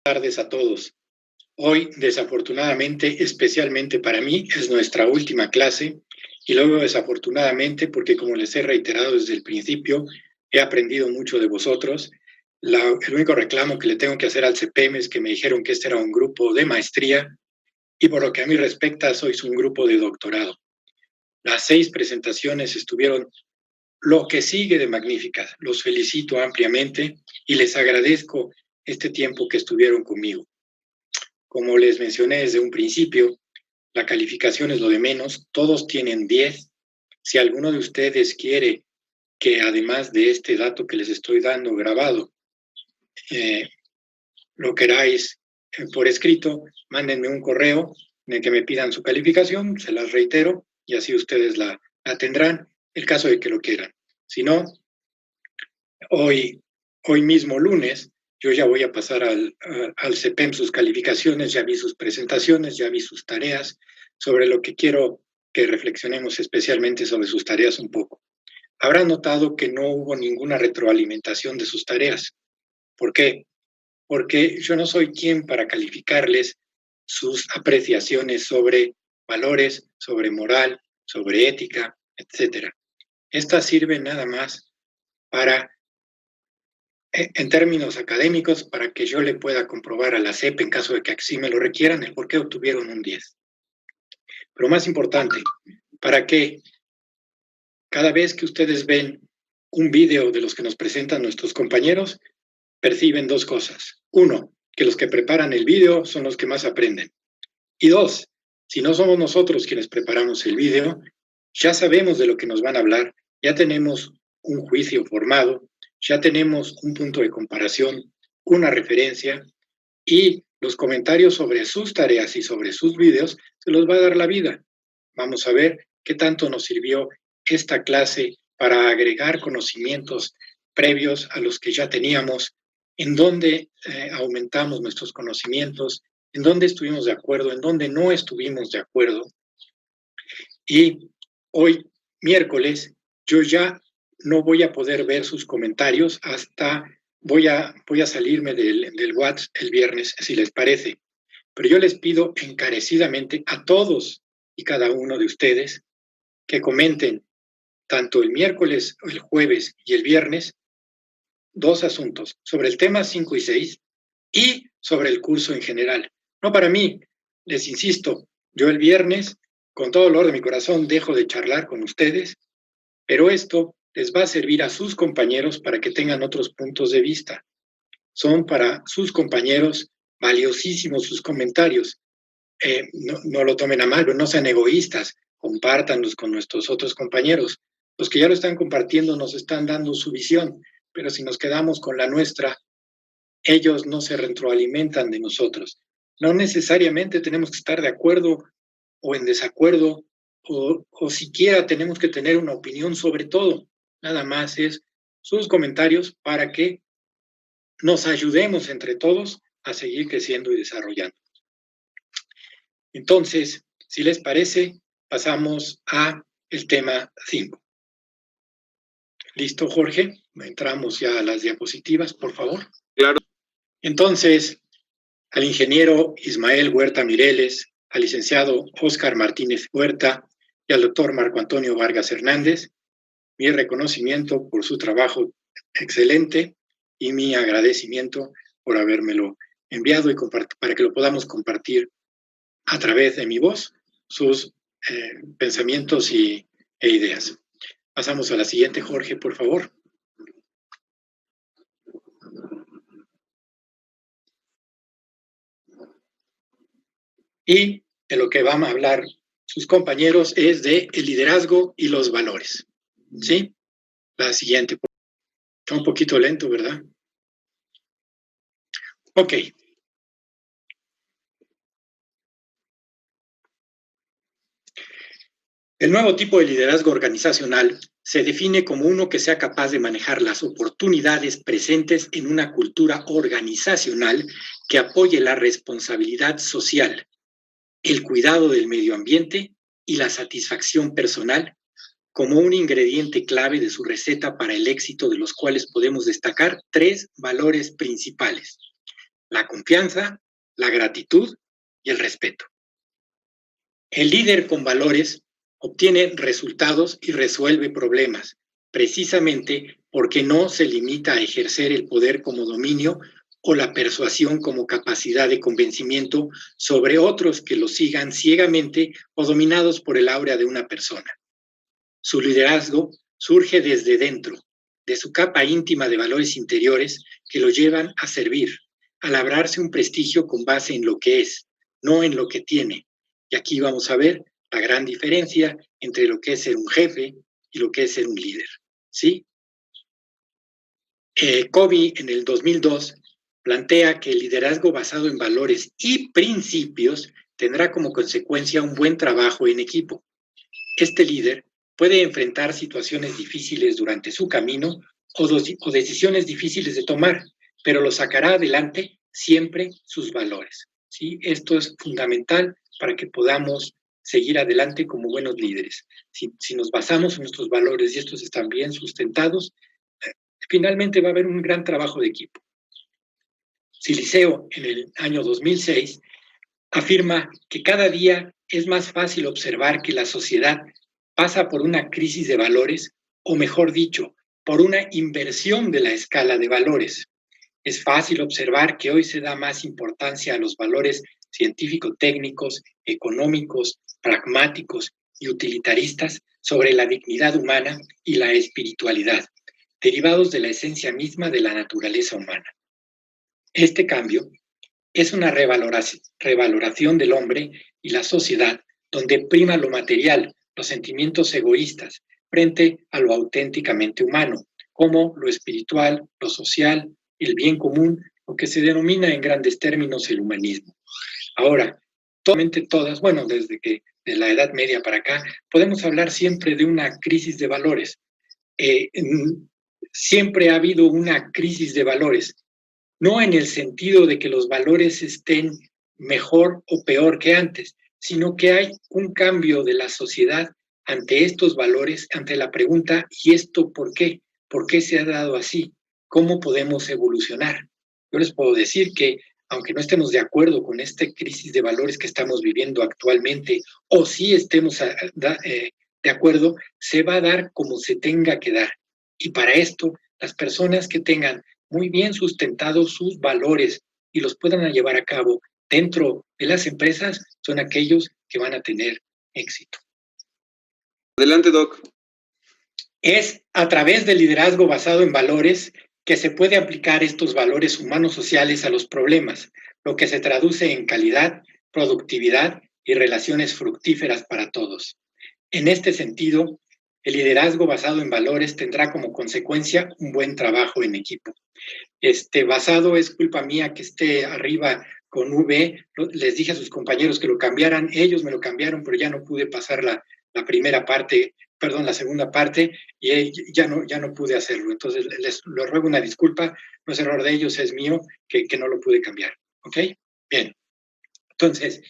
Tardes a todos. Hoy, desafortunadamente, especialmente para mí, es nuestra última clase y luego desafortunadamente porque, como les he reiterado desde el principio, he aprendido mucho de vosotros. El único reclamo que le tengo que hacer al CPM es que me dijeron que este era un grupo de maestría y por lo que a mí respecta, sois un grupo de doctorado. Las 6 presentaciones estuvieron lo que sigue de magníficas. Los felicito ampliamente y les agradezco este tiempo que estuvieron conmigo. Como les mencioné desde un principio, la calificación es lo de menos, todos tienen 10. Si alguno de ustedes quiere que además de este dato que les estoy dando grabado, lo queráis por escrito, mándenme un correo en el que me pidan su calificación, se las reitero y así ustedes la tendrán, el caso de que lo quieran. Si no, hoy mismo lunes, yo ya voy a pasar al CPM sus calificaciones, ya vi sus presentaciones, ya vi sus tareas, sobre lo que quiero que reflexionemos especialmente sobre sus tareas un poco. Habrán notado que no hubo ninguna retroalimentación de sus tareas. ¿Por qué? Porque yo no soy quien para calificarles sus apreciaciones sobre valores, sobre moral, sobre ética, etc. Estas sirven nada más para, en términos académicos, para que yo le pueda comprobar a la SEP, en caso de que así me lo requieran, el por qué obtuvieron un 10. Pero más importante, para que cada vez que ustedes ven un video de los que nos presentan nuestros compañeros, perciben 2 cosas. 1, que los que preparan el video son los que más aprenden. Y 2, si no somos nosotros quienes preparamos el video, ya sabemos de lo que nos van a hablar, ya tenemos un juicio formado, ya tenemos un punto de comparación, una referencia, y los comentarios sobre sus tareas y sobre sus videos se los va a dar la vida. Vamos a ver qué tanto nos sirvió esta clase para agregar conocimientos previos a los que ya teníamos, en dónde aumentamos nuestros conocimientos, en dónde estuvimos de acuerdo, en dónde no estuvimos de acuerdo. Y hoy, miércoles, yo ya no voy a poder ver sus comentarios hasta voy a salirme del WhatsApp el viernes, si les parece. Pero yo les pido encarecidamente a todos y cada uno de ustedes que comenten tanto el miércoles, el jueves y el viernes 2 asuntos sobre el tema 5 y 6 y sobre el curso en general. No para mí, les insisto, yo el viernes, con todo el dolor de mi corazón, dejo de charlar con ustedes, pero esto les va a servir a sus compañeros para que tengan otros puntos de vista. Son para sus compañeros valiosísimos sus comentarios. No lo tomen a mal, pero no sean egoístas, compártanlos con nuestros otros compañeros. Los que ya lo están compartiendo nos están dando su visión, pero si nos quedamos con la nuestra, ellos no se retroalimentan de nosotros. No necesariamente tenemos que estar de acuerdo o en desacuerdo, o siquiera tenemos que tener una opinión sobre todo. Nada más es sus comentarios para que nos ayudemos entre todos a seguir creciendo y desarrollando. Entonces, si les parece, pasamos a el tema 5. ¿Listo, Jorge? Entramos ya a las diapositivas, por favor. Claro. Entonces, al ingeniero Ismael Huerta Mireles, al licenciado Óscar Martínez Huerta y al doctor Marco Antonio Vargas Hernández, mi reconocimiento por su trabajo excelente y mi agradecimiento por habérmelo enviado y para que lo podamos compartir a través de mi voz, sus pensamientos e ideas. Pasamos a la siguiente, Jorge, por favor. Y de lo que van a hablar sus compañeros es de el liderazgo y los valores. ¿Sí? La siguiente. Está un poquito lento, ¿verdad? Ok. El nuevo tipo de liderazgo organizacional se define como uno que sea capaz de manejar las oportunidades presentes en una cultura organizacional que apoye la responsabilidad social, el cuidado del medio ambiente y la satisfacción personal como un ingrediente clave de su receta para el éxito, de los cuales podemos destacar 3 valores principales: la confianza, la gratitud y el respeto. El líder con valores obtiene resultados y resuelve problemas, precisamente porque no se limita a ejercer el poder como dominio o la persuasión como capacidad de convencimiento sobre otros que lo sigan ciegamente o dominados por el aura de una persona. Su liderazgo surge desde dentro, de su capa íntima de valores interiores que lo llevan a servir, a labrarse un prestigio con base en lo que es, no en lo que tiene. Y aquí vamos a ver la gran diferencia entre lo que es ser un jefe y lo que es ser un líder. ¿Sí? Covey en el 2002 plantea que el liderazgo basado en valores y principios tendrá como consecuencia un buen trabajo en equipo. Este líder puede enfrentar situaciones difíciles durante su camino o decisiones difíciles de tomar, pero lo sacará adelante siempre sus valores. ¿Sí? Esto es fundamental para que podamos seguir adelante como buenos líderes. Si nos basamos en nuestros valores y estos están bien sustentados, finalmente va a haber un gran trabajo de equipo. Siliceo, en el año 2006, afirma que cada día es más fácil observar que la sociedad pasa por una crisis de valores, o mejor dicho, por una inversión de la escala de valores. Es fácil observar que hoy se da más importancia a los valores científico-técnicos, económicos, pragmáticos y utilitaristas sobre la dignidad humana y la espiritualidad, derivados de la esencia misma de la naturaleza humana. Este cambio es una revaloración del hombre y la sociedad donde prima lo material, los sentimientos egoístas, frente a lo auténticamente humano, como lo espiritual, lo social, el bien común, lo que se denomina en grandes términos el humanismo. Ahora, todas, bueno, desde que de la Edad Media para acá, podemos hablar siempre de una crisis de valores. Siempre ha habido una crisis de valores, no en el sentido de que los valores estén mejor o peor que antes, sino que hay un cambio de la sociedad ante estos valores, ante la pregunta, ¿y esto por qué? ¿Por qué se ha dado así? ¿Cómo podemos evolucionar? Yo les puedo decir que, aunque no estemos de acuerdo con esta crisis de valores que estamos viviendo actualmente, o sí estemos de acuerdo, se va a dar como se tenga que dar. Y para esto, las personas que tengan muy bien sustentados sus valores y los puedan llevar a cabo dentro de las empresas, son aquellos que van a tener éxito. Adelante, Doc. Es a través del liderazgo basado en valores que se puede aplicar estos valores humanos sociales a los problemas, lo que se traduce en calidad, productividad y relaciones fructíferas para todos. En este sentido, el liderazgo basado en valores tendrá como consecuencia un buen trabajo en equipo. Basado, es culpa mía que esté arriba con V, les dije a sus compañeros que lo cambiaran, ellos me lo cambiaron, pero ya no pude pasar la segunda parte, y ya no pude hacerlo. Entonces, les ruego una disculpa, no es error de ellos, es mío, que no lo pude cambiar. ¿Ok? Bien. Entonces,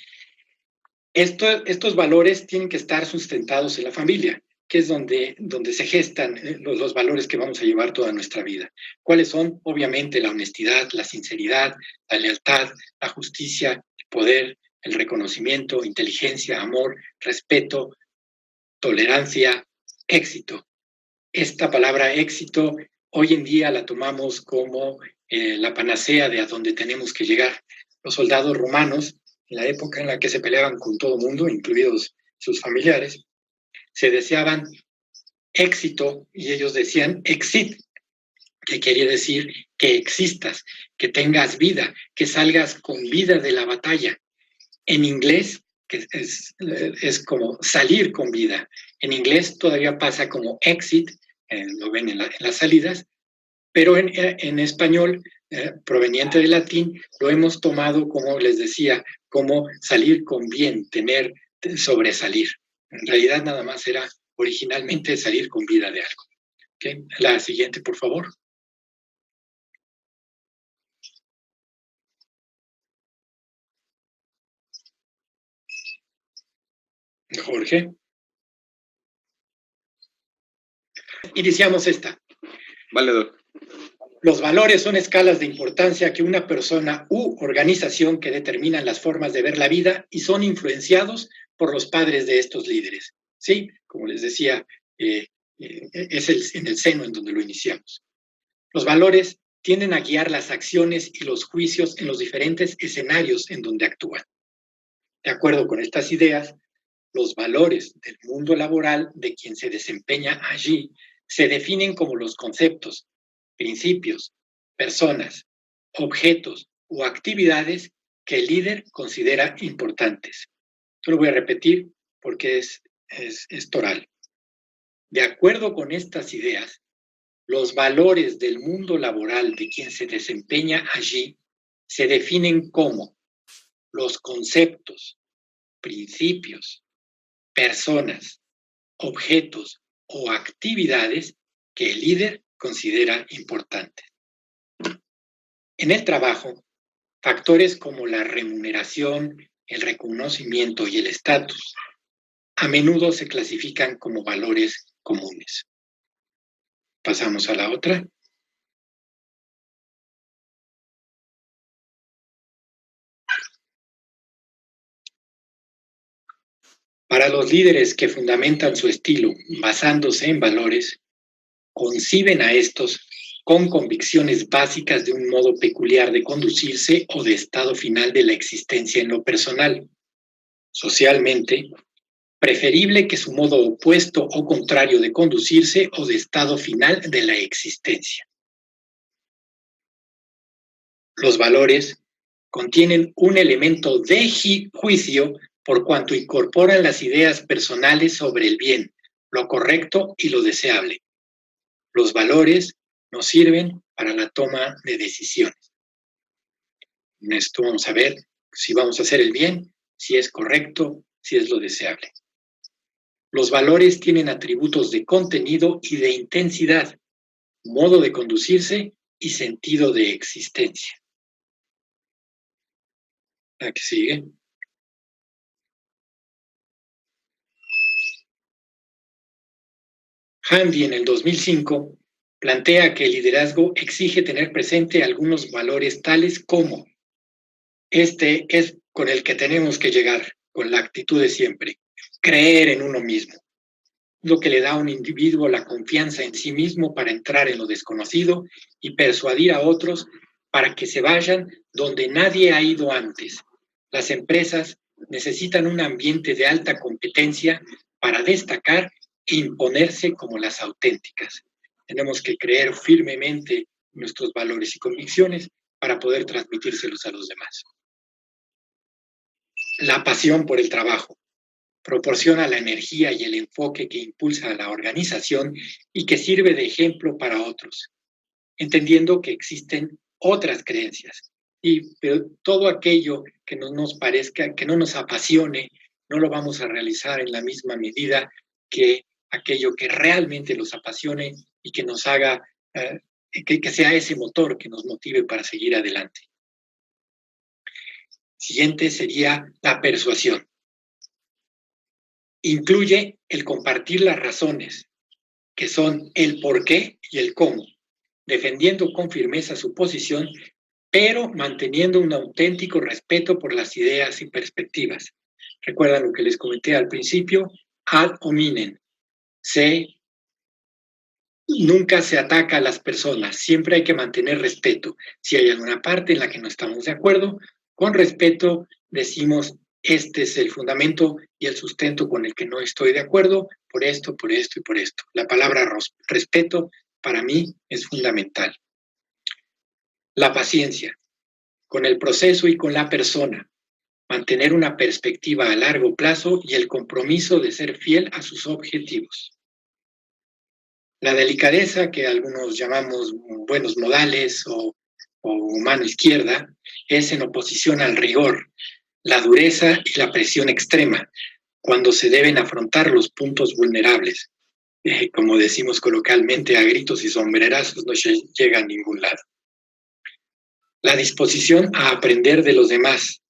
estos valores tienen que estar sustentados en la familia, que es donde se gestan los valores que vamos a llevar toda nuestra vida. ¿Cuáles son? Obviamente la honestidad, la sinceridad, la lealtad, la justicia, el poder, el reconocimiento, inteligencia, amor, respeto, tolerancia, éxito. Esta palabra éxito hoy en día la tomamos como la panacea de a donde tenemos que llegar. Los soldados romanos, en la época en la que se peleaban con todo el mundo, incluidos sus familiares, se deseaban éxito y ellos decían exit, que quería decir que existas, que tengas vida, que salgas con vida de la batalla. En inglés, que es como salir con vida. En inglés todavía pasa como exit, lo ven en las salidas, pero en español, proveniente del latín, lo hemos tomado, como les decía, como salir con bien, sobresalir. En realidad nada más era originalmente salir con vida de algo. ¿Okay? La siguiente, por favor. Jorge. Iniciamos esta. Vale, Doc. Los valores son escalas de importancia que una persona u organización que determinan las formas de ver la vida y son influenciados por los padres de estos líderes. Sí, como les decía, es en el seno en donde lo iniciamos. Los valores tienden a guiar las acciones y los juicios en los diferentes escenarios en donde actúan. De acuerdo con estas ideas, los valores del mundo laboral de quien se desempeña allí se definen como los conceptos, principios, personas, objetos o actividades que el líder considera importantes. Yo lo voy a repetir porque es toral. De acuerdo con estas ideas, los valores del mundo laboral de quien se desempeña allí se definen como los conceptos, principios, personas, objetos o actividades que el líder considera importantes. En el trabajo, factores como la remuneración, el reconocimiento y el estatus a menudo se clasifican como valores comunes. Pasamos a la otra. Para los líderes que fundamentan su estilo basándose en valores, conciben a estos con convicciones básicas de un modo peculiar de conducirse o de estado final de la existencia en lo personal. Socialmente, preferible que su modo opuesto o contrario de conducirse o de estado final de la existencia. Los valores contienen un elemento de juicio por cuanto incorporan las ideas personales sobre el bien, lo correcto y lo deseable. Los valores nos sirven para la toma de decisiones. En esto vamos a ver si vamos a hacer el bien, si es correcto, si es lo deseable. Los valores tienen atributos de contenido y de intensidad, modo de conducirse y sentido de existencia. La que sigue. Handy en el 2005 plantea que el liderazgo exige tener presente algunos valores tales como: este es con el que tenemos que llegar, con la actitud de siempre, creer en uno mismo, lo que le da a un individuo la confianza en sí mismo para entrar en lo desconocido y persuadir a otros para que se vayan donde nadie ha ido antes. Las empresas necesitan un ambiente de alta competencia para destacar e imponerse como las auténticas. Tenemos que creer firmemente en nuestros valores y convicciones para poder transmitírselos a los demás. La pasión por el trabajo proporciona la energía y el enfoque que impulsa a la organización y que sirve de ejemplo para otros, entendiendo que existen otras creencias. Pero todo aquello que no nos parezca, que no nos apasione, no lo vamos a realizar en la misma medida que aquello que realmente los apasione y que nos haga, que sea ese motor que nos motive para seguir adelante. Siguiente sería la persuasión. Incluye el compartir las razones, que son el por qué y el cómo, defendiendo con firmeza su posición, pero manteniendo un auténtico respeto por las ideas y perspectivas. ¿Recuerdan lo que les comenté al principio? Ad hominem. Nunca se ataca a las personas, siempre hay que mantener respeto. Si hay alguna parte en la que no estamos de acuerdo, con respeto decimos: este es el fundamento y el sustento con el que no estoy de acuerdo, por esto y por esto. La palabra respeto para mí es fundamental. La paciencia, con el proceso y con la persona. Mantener una perspectiva a largo plazo y el compromiso de ser fiel a sus objetivos. La delicadeza, que algunos llamamos buenos modales o mano izquierda, es en oposición al rigor, la dureza y la presión extrema, cuando se deben afrontar los puntos vulnerables. Como decimos coloquialmente, a gritos y sombrerazos no se llega a ningún lado. La disposición a aprender de los demás,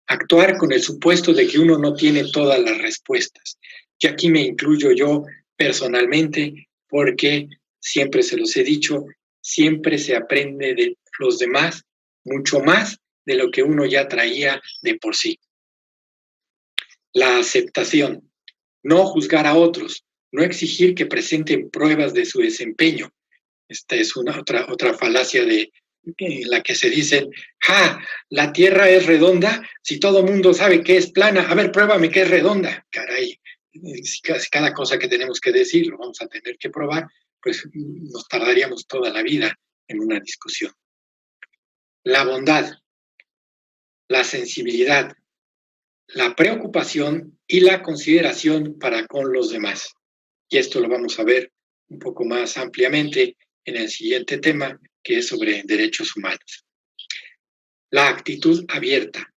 actuar con el supuesto de que uno no tiene todas las respuestas. Y aquí me incluyo yo personalmente, porque siempre se los he dicho, siempre se aprende de los demás mucho más de lo que uno ya traía de por sí. La aceptación, no juzgar a otros, no exigir que presenten pruebas de su desempeño. Esta es otra falacia en la que se dicen, la Tierra es redonda, si todo mundo sabe que es plana, a ver, pruébame que es redonda. Caray, si cada cosa que tenemos que decir lo vamos a tener que probar, pues nos tardaríamos toda la vida en una discusión. La bondad, la sensibilidad, la preocupación y la consideración para con los demás. Y esto lo vamos a ver un poco más ampliamente en el siguiente tema, que es sobre derechos humanos. La actitud abierta,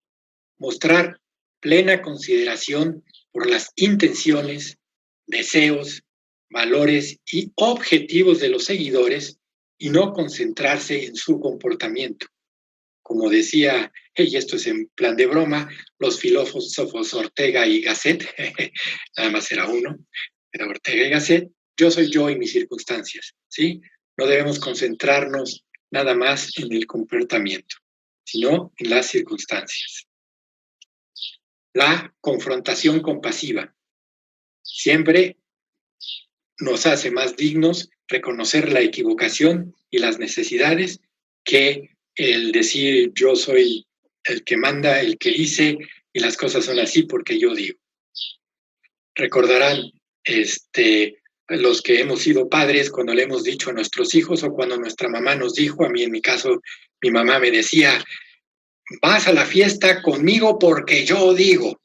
mostrar plena consideración por las intenciones, deseos, valores y objetivos de los seguidores y no concentrarse en su comportamiento. Como decía, y esto es en plan de broma, los filósofos Ortega y Gasset, nada más era uno, era Ortega y Gasset, yo soy yo y mis circunstancias, ¿sí? No debemos concentrarnos nada más en el comportamiento, sino en las circunstancias. La confrontación compasiva. Siempre nos hace más dignos reconocer la equivocación y las necesidades que el decir yo soy el que manda, el que hice y las cosas son así porque yo digo. Recordarán los que hemos sido padres cuando le hemos dicho a nuestros hijos o cuando nuestra mamá nos dijo, a mí en mi caso mi mamá me decía, vas a la fiesta conmigo porque yo digo.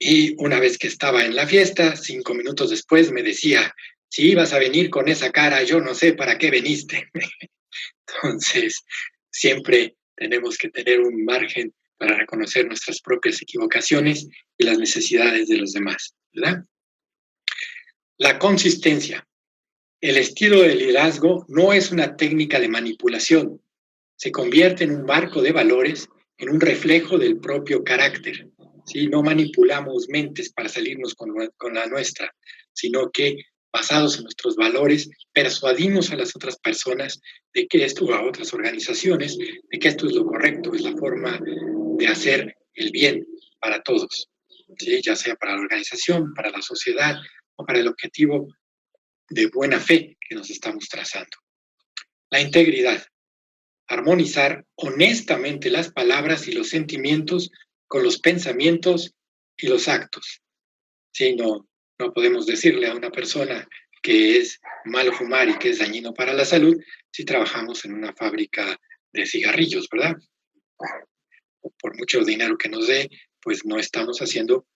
Y una vez que estaba en la fiesta, 5 minutos después me decía, si ibas a venir con esa cara, yo no sé para qué veniste. Entonces, siempre tenemos que tener un margen para reconocer nuestras propias equivocaciones y las necesidades de los demás, ¿verdad? La consistencia. El estilo de liderazgo no es una técnica de manipulación. Se convierte en un marco de valores, en un reflejo del propio carácter. ¿Sí? No manipulamos mentes para salirnos con la nuestra, sino que basados en nuestros valores, persuadimos a las otras personas de que esto, a otras organizaciones, de que esto es lo correcto, es la forma de hacer el bien para todos, ¿sí? Ya sea para la organización, para la sociedad o para el objetivo de buena fe que nos estamos trazando. La integridad. Armonizar honestamente las palabras y los sentimientos con los pensamientos y los actos. Sí, no podemos decirle a una persona que es malo fumar y que es dañino para la salud si trabajamos en una fábrica de cigarrillos, ¿verdad? Por mucho dinero que nos dé, pues no estamos haciendo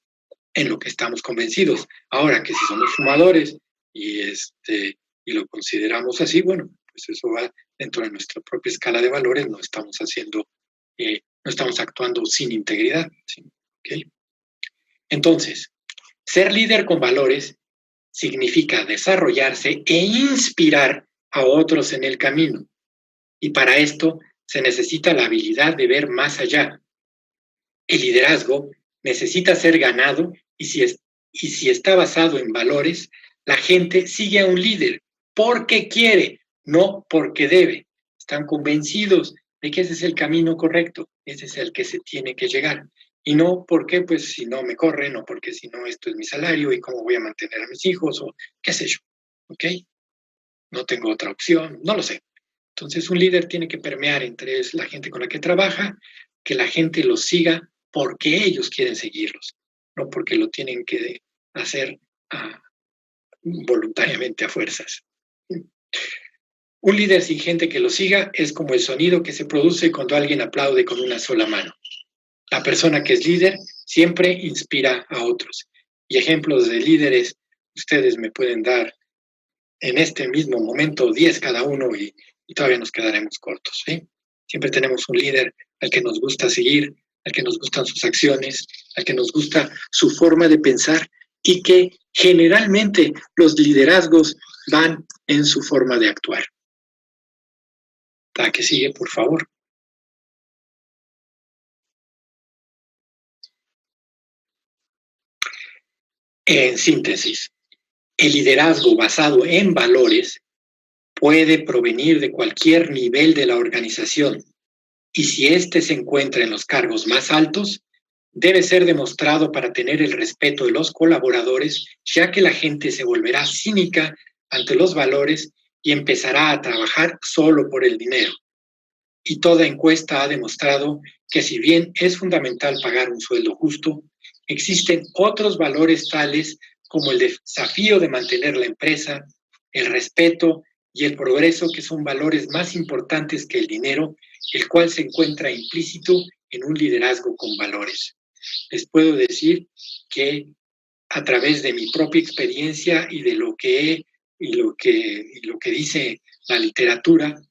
en lo que estamos convencidos. Ahora que si somos fumadores y lo consideramos así, bueno, pues eso va dentro de nuestra propia escala de valores, no estamos actuando sin integridad, ¿sí? ¿Okay? Entonces, ser líder con valores significa desarrollarse e inspirar a otros en el camino. Y para esto se necesita la habilidad de ver más allá. El liderazgo necesita ser ganado y si está basado en valores, la gente sigue a un líder porque quiere, no porque debe. Están convencidos de que ese es el camino correcto, ese es el que se tiene que llegar. Y no porque, pues, si no me corren, o porque si no esto es mi salario y cómo voy a mantener a mis hijos, o qué sé yo, ¿ok? No tengo otra opción, no lo sé. Entonces, un líder tiene que permear entre la gente con la que trabaja, que la gente los siga porque ellos quieren seguirlos, no porque lo tienen que hacer voluntariamente a fuerzas. Un líder sin gente que lo siga es como el sonido que se produce cuando alguien aplaude con una sola mano. La persona que es líder siempre inspira a otros. Y ejemplos de líderes, ustedes me pueden dar en este mismo momento 10 cada uno y todavía nos quedaremos cortos, ¿sí? Siempre tenemos un líder al que nos gusta seguir, al que nos gustan sus acciones, al que nos gusta su forma de pensar y que generalmente los liderazgos van en su forma de actuar. ¿La que sigue, por favor? En síntesis, el liderazgo basado en valores puede provenir de cualquier nivel de la organización y si éste se encuentra en los cargos más altos, debe ser demostrado para tener el respeto de los colaboradores, ya que la gente se volverá cínica ante los valores y empezará a trabajar solo por el dinero. Y toda encuesta ha demostrado que si bien es fundamental pagar un sueldo justo, existen otros valores tales como el desafío de mantener la empresa, el respeto y el progreso, que son valores más importantes que el dinero, el cual se encuentra implícito en un liderazgo con valores. Les puedo decir que a través de mi propia experiencia y de lo que dice la literatura,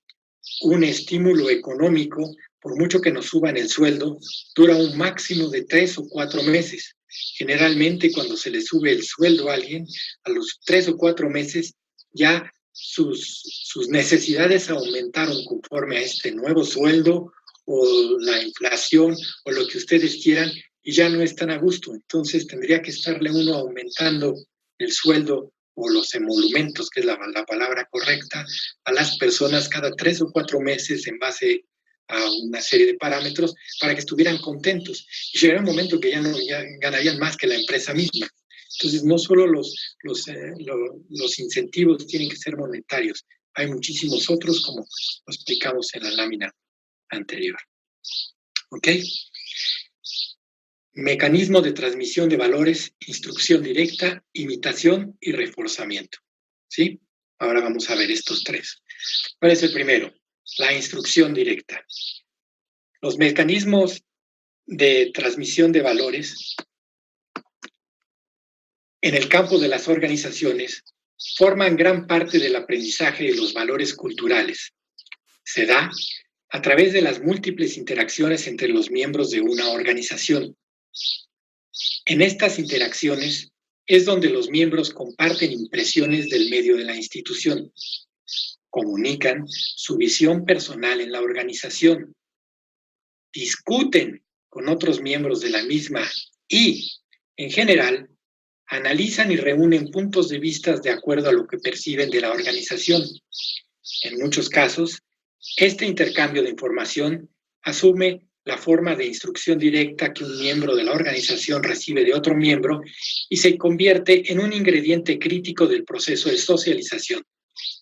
un estímulo económico, por mucho que nos suban el sueldo, dura un máximo de 3 o 4 meses. Generalmente, cuando se le sube el sueldo a alguien, a los 3 o 4 meses ya sus necesidades aumentaron conforme a este nuevo sueldo o la inflación o lo que ustedes quieran, y ya no están a gusto. Entonces tendría que estarle uno aumentando el sueldo o los emolumentos, que es la palabra correcta, a las personas cada 3 o 4 meses en base a una serie de parámetros para que estuvieran contentos. Y llegará un momento que ya ganarían más que la empresa misma. Entonces, no solo los incentivos tienen que ser monetarios, hay muchísimos otros, como lo explicamos en la lámina anterior. ¿Ok? Mecanismo de transmisión de valores, instrucción directa, imitación y reforzamiento. ¿Sí? Ahora vamos a ver estos tres. ¿Cuál es el primero? La instrucción directa. Los mecanismos de transmisión de valores en el campo de las organizaciones forman gran parte del aprendizaje de los valores culturales. Se da a través de las múltiples interacciones entre los miembros de una organización. En estas interacciones es donde los miembros comparten impresiones del medio de la institución, comunican su visión personal en la organización, discuten con otros miembros de la misma y, en general, analizan y reúnen puntos de vista de acuerdo a lo que perciben de la organización. En muchos casos, este intercambio de información asume la forma de instrucción directa que un miembro de la organización recibe de otro miembro y se convierte en un ingrediente crítico del proceso de socialización.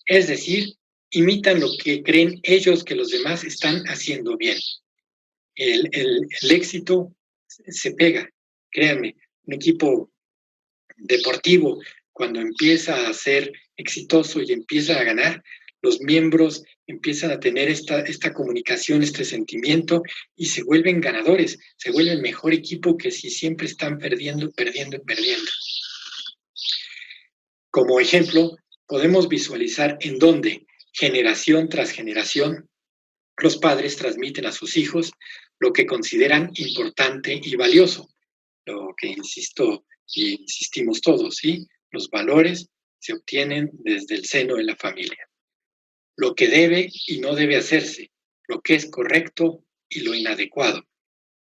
Es decir, imitan lo que creen ellos que los demás están haciendo bien. El éxito se pega, créanme. Un equipo deportivo, cuando empieza a ser exitoso y empieza a ganar, los miembros empiezan a tener esta comunicación, este sentimiento, y se vuelven ganadores, se vuelven mejor equipo que si siempre están perdiendo. Como ejemplo, podemos visualizar en donde, generación tras generación, los padres transmiten a sus hijos lo que consideran importante y valioso, lo que insistimos todos, ¿sí? Los valores se obtienen desde el seno de la familia. Lo que debe y no debe hacerse, lo que es correcto y lo inadecuado.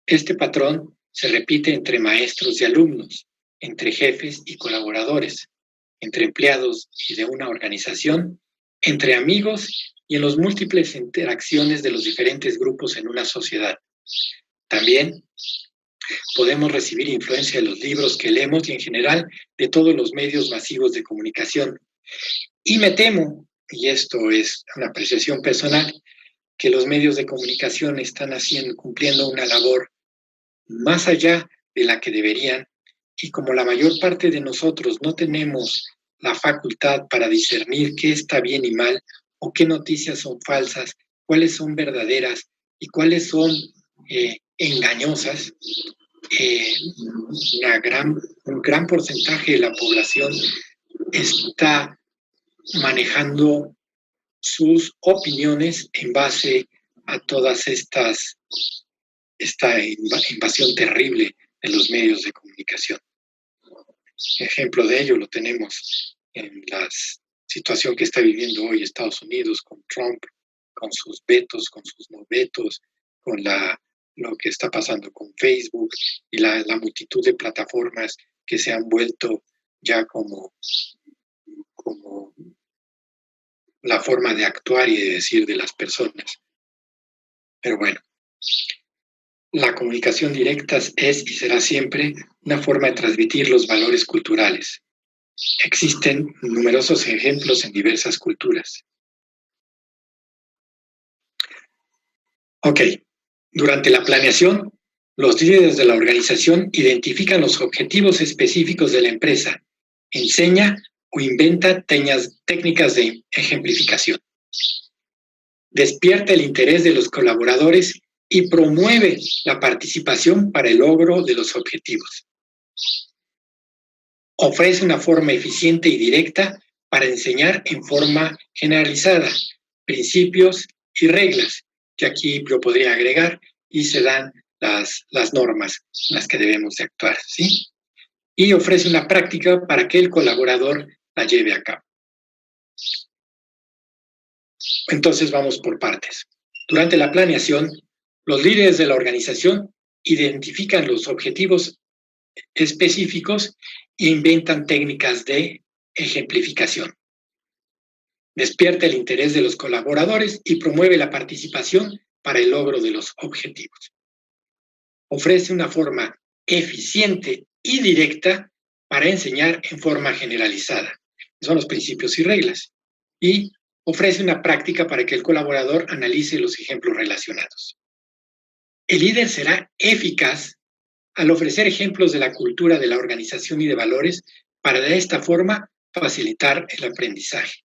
Este patrón se repite entre maestros y alumnos, entre jefes y colaboradores, entre empleados y de una organización, entre amigos y en las múltiples interacciones de los diferentes grupos en una sociedad. También podemos recibir influencia de los libros que leemos y en general de todos los medios masivos de comunicación. Y me temo, y esto es una apreciación personal, que los medios de comunicación están cumpliendo una labor más allá de la que deberían, y como la mayor parte de nosotros no tenemos la facultad para discernir qué está bien y mal, o qué noticias son falsas, cuáles son verdaderas y cuáles son engañosas, un gran porcentaje de la población está manejando sus opiniones en base a todas esta invasión terrible de los medios de comunicación. Ejemplo de ello lo tenemos en la situación que está viviendo hoy Estados Unidos con Trump, con sus vetos, con sus no vetos, con lo que está pasando con Facebook y la multitud de plataformas que se han vuelto ya como la forma de actuar y de decir de las personas. Pero bueno, la comunicación directa es y será siempre una forma de transmitir los valores culturales. Existen numerosos ejemplos en diversas culturas. Ok, durante la planeación, los líderes de la organización identifican los objetivos específicos de la empresa, enseña o inventa técnicas de ejemplificación. Despierta el interés de los colaboradores y promueve la participación para el logro de los objetivos. Ofrece una forma eficiente y directa para enseñar en forma generalizada principios y reglas, que aquí yo podría agregar, y se dan las normas en las que debemos de actuar, ¿sí? Y ofrece una práctica para que el colaborador la lleve a cabo. Entonces vamos por partes. Durante la planeación, los líderes de la organización identifican los objetivos específicos e inventan técnicas de ejemplificación. Despierta el interés de los colaboradores y promueve la participación para el logro de los objetivos. Ofrece una forma eficiente y directa para enseñar en forma generalizada. Son los principios y reglas. Y ofrece una práctica para que el colaborador analice los ejemplos relacionados. El líder será eficaz al ofrecer ejemplos de la cultura de la organización y de valores para de esta forma facilitar el aprendizaje.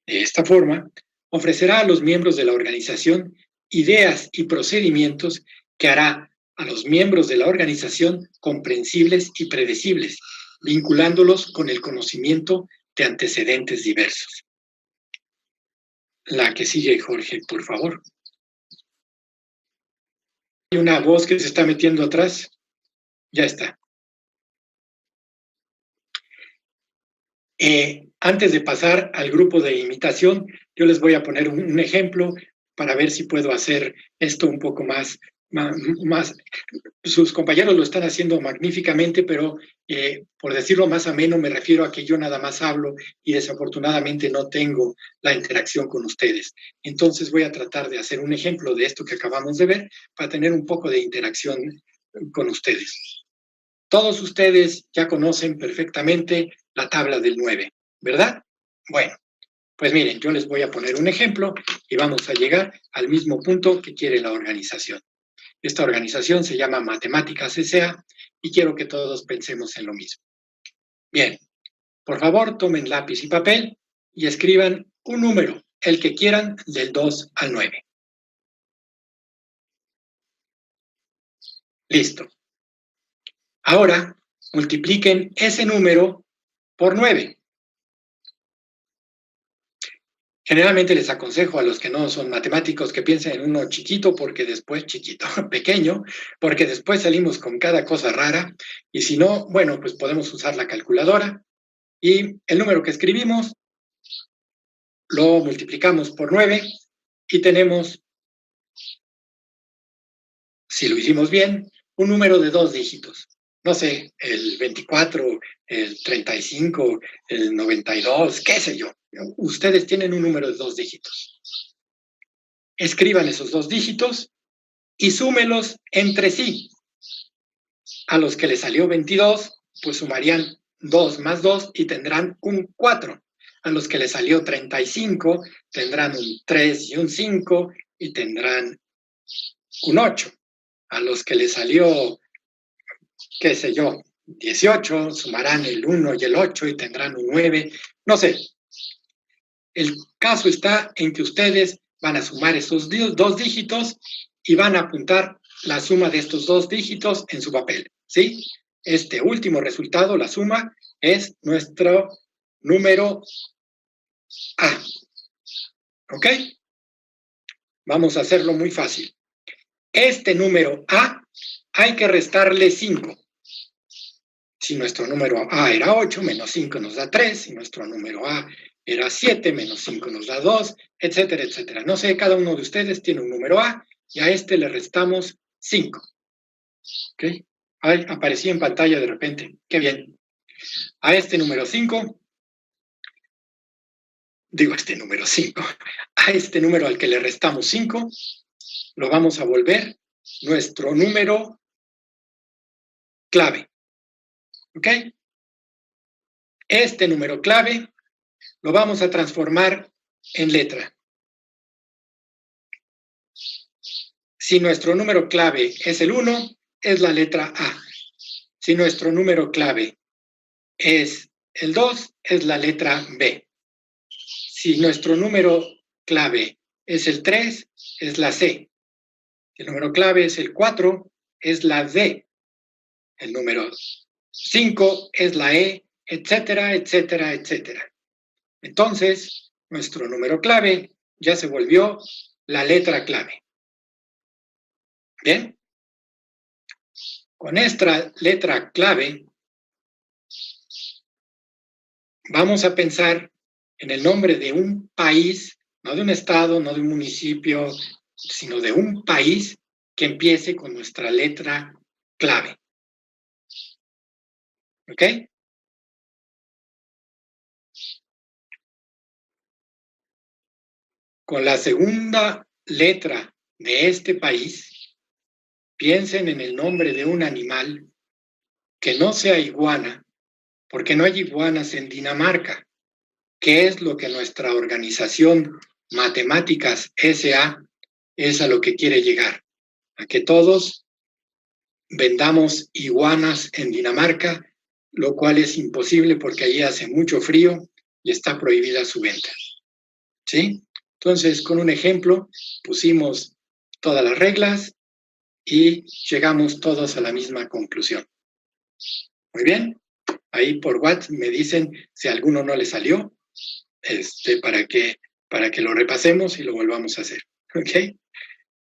De esta forma, ofrecerá a los miembros de la organización ideas y procedimientos que hará a los miembros de la organización comprensibles y predecibles, vinculándolos con el conocimiento de antecedentes diversos. La que sigue, Jorge, por favor. Hay una voz que se está metiendo atrás. Ya está. Antes de pasar al grupo de imitación, yo les voy a poner un ejemplo para ver si puedo hacer esto un poco más. Sus compañeros lo están haciendo magníficamente, pero por decirlo más ameno, me refiero a que yo nada más hablo y desafortunadamente no tengo la interacción con ustedes. Entonces voy a tratar de hacer un ejemplo de esto que acabamos de ver para tener un poco de interacción con ustedes. Todos ustedes ya conocen perfectamente la tabla del 9, ¿verdad? Bueno, pues miren, yo les voy a poner un ejemplo y vamos a llegar al mismo punto que quiere la organización. Esta organización se llama Matemáticas S.A. y quiero que todos pensemos en lo mismo. Bien, por favor, tomen lápiz y papel y escriban un número, el que quieran, del 2 al 9. Listo. Ahora, multipliquen ese número por 9. Generalmente les aconsejo a los que no son matemáticos que piensen en uno chiquito, pequeño, porque después salimos con cada cosa rara, y si no, bueno, pues podemos usar la calculadora, y el número que escribimos lo multiplicamos por 9, y tenemos, si lo hicimos bien, un número de 2 dígitos. No sé, el 24, el 35, el 92, qué sé yo. Ustedes tienen un número de 2 dígitos. Escriban esos 2 dígitos y súmelos entre sí. A los que les salió 22, pues sumarían 2 más 2 y tendrán un 4. A los que les salió 35, tendrán un 3 y un 5 y tendrán un 8. A los que les salió, qué sé yo, 18, sumarán el 1 y el 8 y tendrán un 9. No sé. El caso está en que ustedes van a sumar esos 2 dígitos y van a apuntar la suma de estos 2 dígitos en su papel, ¿sí? Este último resultado, la suma, es nuestro número A. ¿Ok? Vamos a hacerlo muy fácil. Este número A hay que restarle 5. Si nuestro número A era 8, menos 5 nos da 3. Si nuestro número A era 7, menos 5 nos da 2, etcétera, etcétera. No sé, cada uno de ustedes tiene un número A y a este le restamos 5. ¿Ok? Ay, aparecía en pantalla de repente. Qué bien. A este número 5 digo este número 5, a este número al que le restamos 5, lo vamos a volver nuestro número clave. ¿Ok? Este número clave lo vamos a transformar en letra. Si nuestro número clave es el 1, es la letra A. Si nuestro número clave es el 2, es la letra B. Si nuestro número clave es el 3, es la C. Si el número clave es el 4, es la D. El número 5 es la E, etcétera, etcétera, etcétera. Entonces, nuestro número clave ya se volvió la letra clave. ¿Bien? Con esta letra clave vamos a pensar en el nombre de un país, no de un estado, no de un municipio, sino de un país que empiece con nuestra letra clave. ¿Ok? Con la segunda letra de este país, piensen en el nombre de un animal que no sea iguana, porque no hay iguanas en Dinamarca, que es lo que nuestra organización Matemáticas S.A. es a lo que quiere llegar, a que todos vendamos iguanas en Dinamarca, lo cual es imposible porque allí hace mucho frío y está prohibida su venta. ¿Sí? Entonces, con un ejemplo, pusimos todas las reglas y llegamos todos a la misma conclusión. Muy bien. Ahí por WhatsApp me dicen si a alguno no le salió, para que lo repasemos y lo volvamos a hacer. ¿Ok?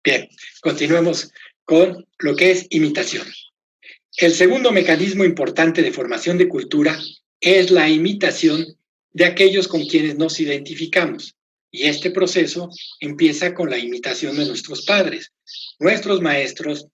Bien, continuemos con lo que es imitación. El segundo mecanismo importante de formación de cultura es la imitación de aquellos con quienes nos identificamos. Y este proceso empieza con la imitación de nuestros padres, nuestros maestros,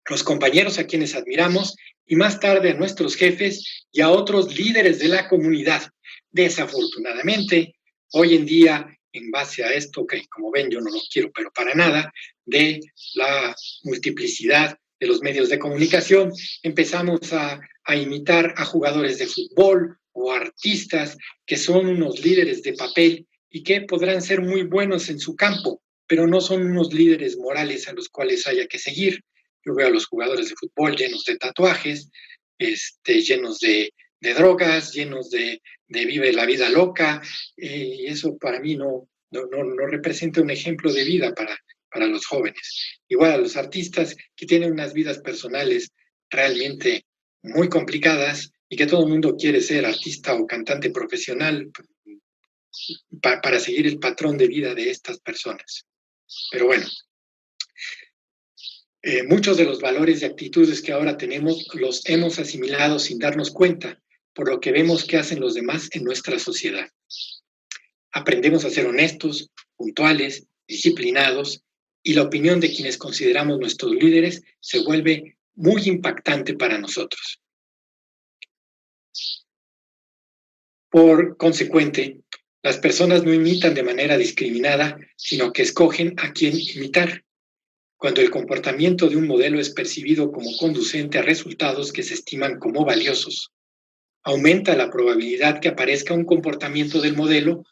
los compañeros a quienes admiramos y más tarde a nuestros jefes y a otros líderes de la comunidad. Desafortunadamente, hoy en día, en base a esto, que como ven yo no lo quiero, pero para nada, de la multiplicidad de los medios de comunicación, empezamos a imitar a jugadores de fútbol o artistas que son unos líderes de papel y que podrán ser muy buenos en su campo, pero no son unos líderes morales a los cuales haya que seguir. Yo veo a los jugadores de fútbol llenos de tatuajes, llenos de drogas, llenos de vive la vida loca, y eso para mí no representa un ejemplo de vida para los jóvenes. Igual a los artistas que tienen unas vidas personales realmente muy complicadas y que todo el mundo quiere ser artista o cantante profesional para seguir el patrón de vida de estas personas. Pero bueno, muchos de los valores y actitudes que ahora tenemos los hemos asimilado sin darnos cuenta, por lo que vemos que hacen los demás en nuestra sociedad. Aprendemos a ser honestos, puntuales, disciplinados, y la opinión de quienes consideramos nuestros líderes se vuelve muy impactante para nosotros. Por consecuente, las personas no imitan de manera discriminada, sino que escogen a quién imitar. Cuando el comportamiento de un modelo es percibido como conducente a resultados que se estiman como valiosos, aumenta la probabilidad que aparezca un comportamiento del modelo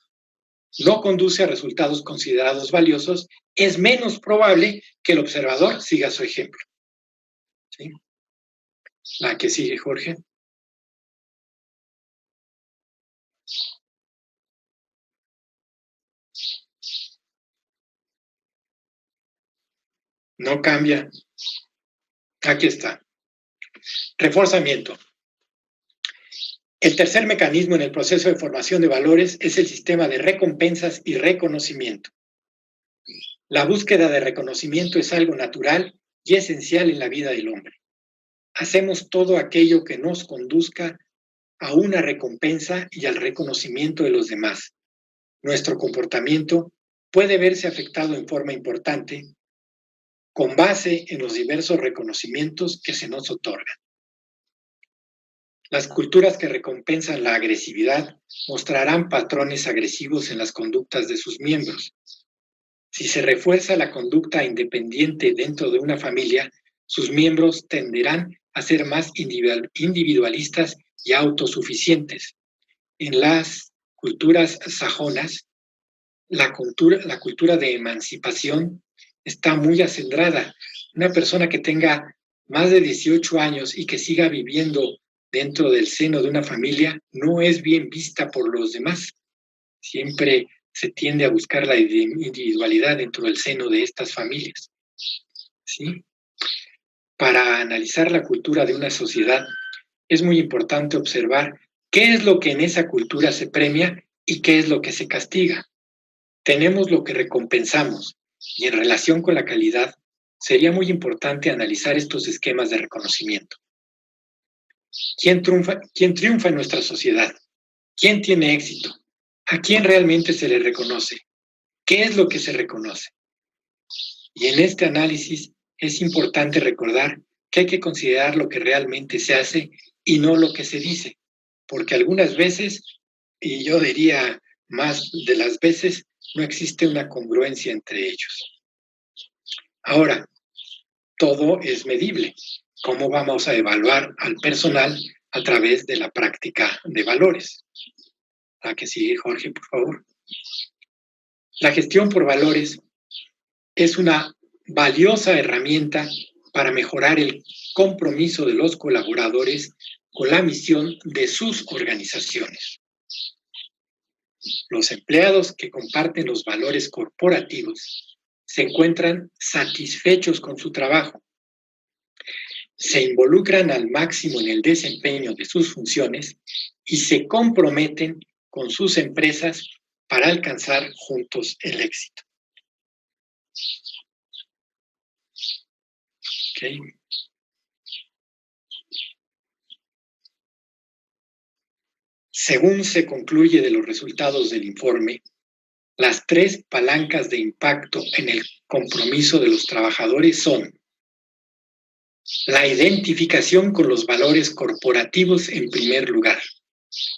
no conduce a resultados considerados valiosos, es menos probable que el observador siga su ejemplo. ¿Sí? La que sigue, Jorge. No cambia. Aquí está. Reforzamiento. El tercer mecanismo en el proceso de formación de valores es el sistema de recompensas y reconocimiento. La búsqueda de reconocimiento es algo natural y esencial en la vida del hombre. Hacemos todo aquello que nos conduzca a una recompensa y al reconocimiento de los demás. Nuestro comportamiento puede verse afectado en forma importante con base en los diversos reconocimientos que se nos otorgan. Las culturas que recompensan la agresividad mostrarán patrones agresivos en las conductas de sus miembros. Si se refuerza la conducta independiente dentro de una familia, sus miembros tenderán a ser más individualistas y autosuficientes. En las culturas sajonas, la cultura de emancipación está muy acendrada. Una persona que tenga más de 18 años y que siga viviendo dentro del seno de una familia no es bien vista por los demás. Siempre se tiende a buscar la individualidad dentro del seno de estas familias, ¿sí? Para analizar la cultura de una sociedad es muy importante observar qué es lo que en esa cultura se premia y qué es lo que se castiga. Tenemos lo que recompensamos y en relación con la calidad sería muy importante analizar estos esquemas de reconocimiento. ¿Quién triunfa en nuestra sociedad? ¿Quién tiene éxito? ¿A quién realmente se le reconoce? ¿Qué es lo que se reconoce? Y en este análisis es importante recordar que hay que considerar lo que realmente se hace y no lo que se dice, porque algunas veces, y yo diría más de las veces, no existe una congruencia entre ellos. Ahora, todo es medible. ¿Cómo vamos a evaluar al personal a través de la práctica de valores? ¿A que sigue, Jorge, por favor? La gestión por valores es una valiosa herramienta para mejorar el compromiso de los colaboradores con la misión de sus organizaciones. Los empleados que comparten los valores corporativos se encuentran satisfechos con su trabajo, se involucran al máximo en el desempeño de sus funciones y se comprometen con sus empresas para alcanzar juntos el éxito. Okay. Según se concluye de los resultados del informe, las 3 palancas de impacto en el compromiso de los trabajadores son la identificación con los valores corporativos en primer lugar.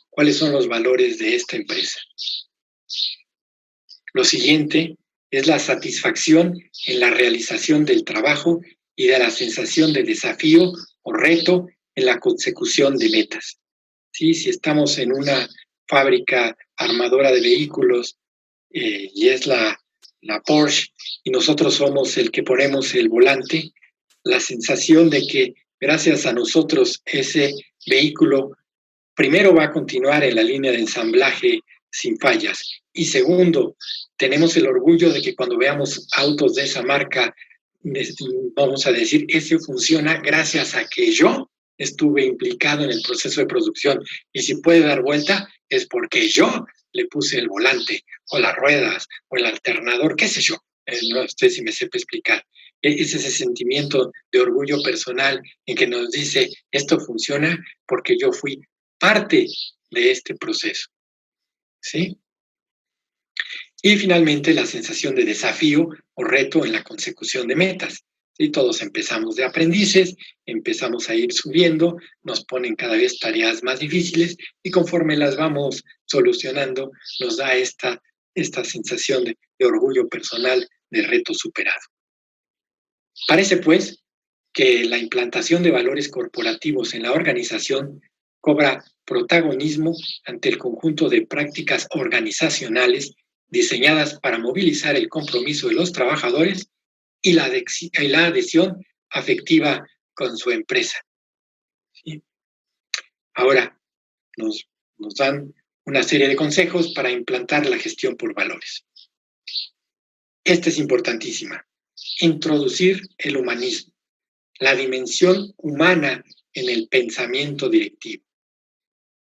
¿Cuáles son los valores de esta empresa? Lo siguiente es la satisfacción en la realización del trabajo y de la sensación de desafío o reto en la consecución de metas. ¿Sí? Si estamos en una fábrica armadora de vehículos y es la Porsche y nosotros somos el que ponemos el volante, la sensación de que gracias a nosotros ese vehículo primero va a continuar en la línea de ensamblaje sin fallas y segundo, tenemos el orgullo de que cuando veamos autos de esa marca vamos a decir, ese funciona gracias a que yo estuve implicado en el proceso de producción y si puede dar vuelta es porque yo le puse el volante o las ruedas o el alternador, qué sé yo, no sé si me sepa explicar. Es ese sentimiento de orgullo personal en que nos dice, esto funciona porque yo fui parte de este proceso, ¿sí? Y finalmente la sensación de desafío o reto en la consecución de metas. ¿Sí? Todos empezamos de aprendices, empezamos a ir subiendo, nos ponen cada vez tareas más difíciles y conforme las vamos solucionando nos da esta sensación de orgullo personal, de reto superado. Parece pues que la implantación de valores corporativos en la organización cobra protagonismo ante el conjunto de prácticas organizacionales diseñadas para movilizar el compromiso de los trabajadores y la adhesión afectiva con su empresa. ¿Sí? Ahora nos dan una serie de consejos para implantar la gestión por valores. Esta es importantísima. Introducir el humanismo, la dimensión humana en el pensamiento directivo,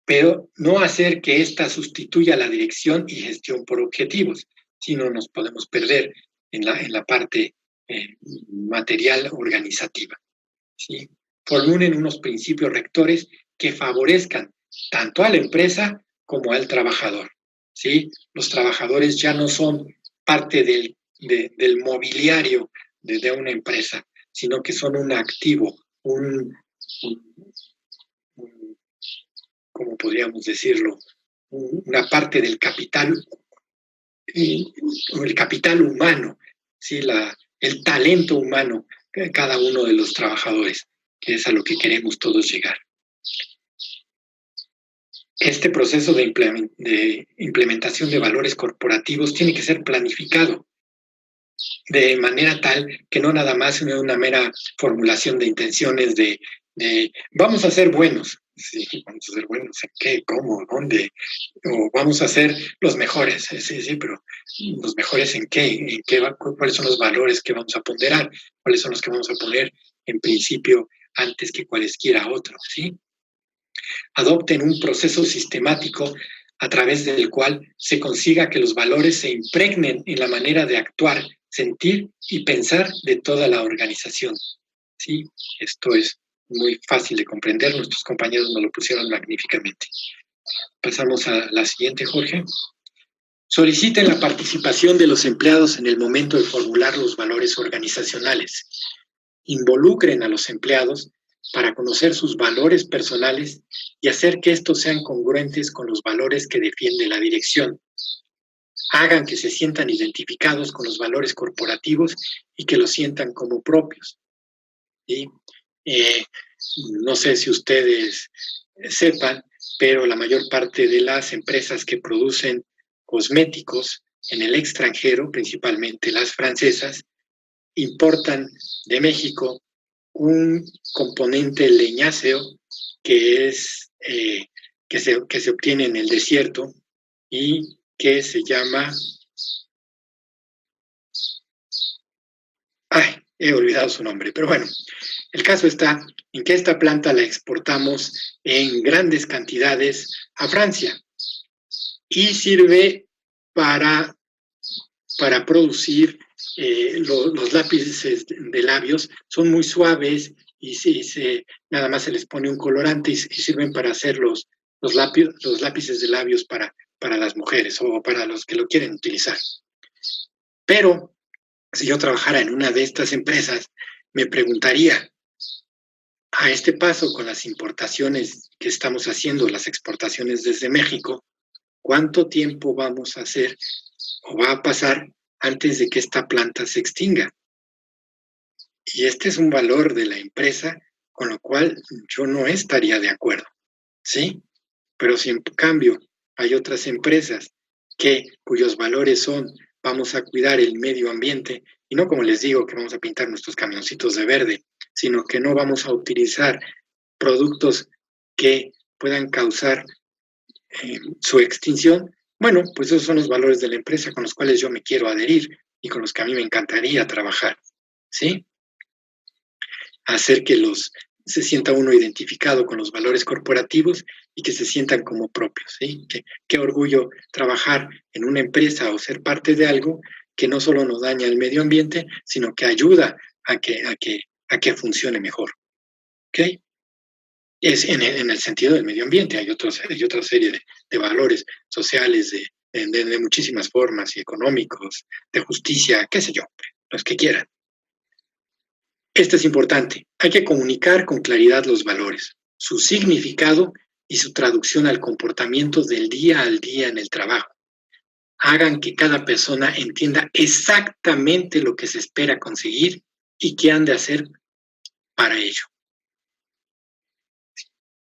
pero no hacer que ésta sustituya la dirección y gestión por objetivos, sino nos podemos perder en la parte material organizativa. ¿Sí? Formulen unos principios rectores que favorezcan tanto a la empresa como al trabajador. ¿Sí? Los trabajadores ya no son parte del mobiliario de una empresa, sino que son un activo, ¿cómo podríamos decirlo? Una parte del capital, o el capital humano, ¿sí? El talento humano de cada uno de los trabajadores, que es a lo que queremos todos llegar. Este proceso de implementación de valores corporativos tiene que ser planificado de manera tal que no nada más sea una mera formulación de intenciones de vamos a ser buenos. Sí, vamos a ser buenos. ¿En qué? ¿Cómo? ¿Dónde? O vamos a ser los mejores. Sí, pero ¿los mejores en qué? ¿Cuáles son los valores que vamos a ponderar? ¿Cuáles son los que vamos a poner en principio antes que cualesquiera otros? ¿Sí? Adopten un proceso sistemático a través del cual se consiga que los valores se impregnen en la manera de actuar, sentir y pensar de toda la organización. ¿Sí? Esto es muy fácil de comprender, nuestros compañeros nos lo pusieron magníficamente. Pasamos a la siguiente, Jorge. Soliciten la participación de los empleados en el momento de formular los valores organizacionales. Involucren a los empleados para conocer sus valores personales y hacer que estos sean congruentes con los valores que defiende la dirección. Hagan que se sientan identificados con los valores corporativos y que los sientan como propios. ¿Sí? No sé si ustedes sepan, pero la mayor parte de las empresas que producen cosméticos en el extranjero, principalmente las francesas, importan de México un componente leñáceo que se obtiene en el desierto y que se llama... he olvidado su nombre, pero bueno, el caso está en que esta planta la exportamos en grandes cantidades a Francia y sirve para producir los lápices de labios. Son muy suaves y nada más se les pone un colorante y sirven para hacer los lápices de labios para las mujeres o para los que lo quieren utilizar. Pero si yo trabajara en una de estas empresas, me preguntaría, a este paso con las importaciones que estamos haciendo, las exportaciones desde México, ¿cuánto tiempo vamos a hacer o va a pasar antes de que esta planta se extinga? Y este es un valor de la empresa con lo cual yo no estaría de acuerdo, ¿sí? Pero si en cambio hay otras empresas cuyos valores son vamos a cuidar el medio ambiente, y no como les digo que vamos a pintar nuestros camioncitos de verde, sino que no vamos a utilizar productos que puedan causar su extinción. Bueno, pues esos son los valores de la empresa con los cuales yo me quiero adherir y con los que a mí me encantaría trabajar, ¿sí? Hacer que se sienta uno identificado con los valores corporativos y que se sientan como propios, ¿sí? Qué orgullo trabajar en una empresa o ser parte de algo que no solo nos daña el medio ambiente, sino que ayuda a que funcione mejor, ¿ok? Es en el sentido del medio ambiente, hay otra serie de valores sociales, de muchísimas formas, y económicos, de justicia, qué sé yo, los que quieran. Esto es importante. Hay que comunicar con claridad los valores, su significado y su traducción al comportamiento del día al día en el trabajo. Hagan que cada persona entienda exactamente lo que se espera conseguir y qué han de hacer para ello. Hay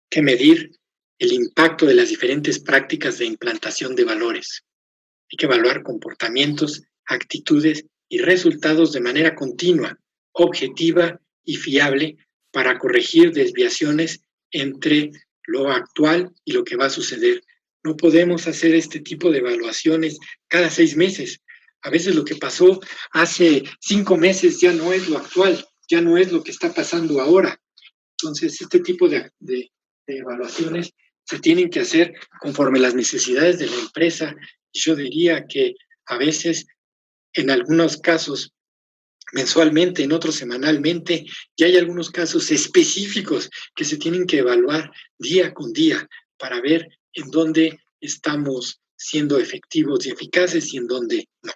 que medir el impacto de las diferentes prácticas de implantación de valores. Hay que evaluar comportamientos, actitudes y resultados de manera continua, objetiva y fiable para corregir desviaciones entre lo actual y lo que va a suceder. No podemos hacer este tipo de evaluaciones cada 6 meses. A veces lo que pasó hace 5 meses ya no es lo actual, ya no es lo que está pasando ahora. Entonces, este tipo de evaluaciones se tienen que hacer conforme las necesidades de la empresa. Yo diría que a veces, en algunos casos, mensualmente, en otros semanalmente, y hay algunos casos específicos que se tienen que evaluar día con día para ver en dónde estamos siendo efectivos y eficaces y en dónde no.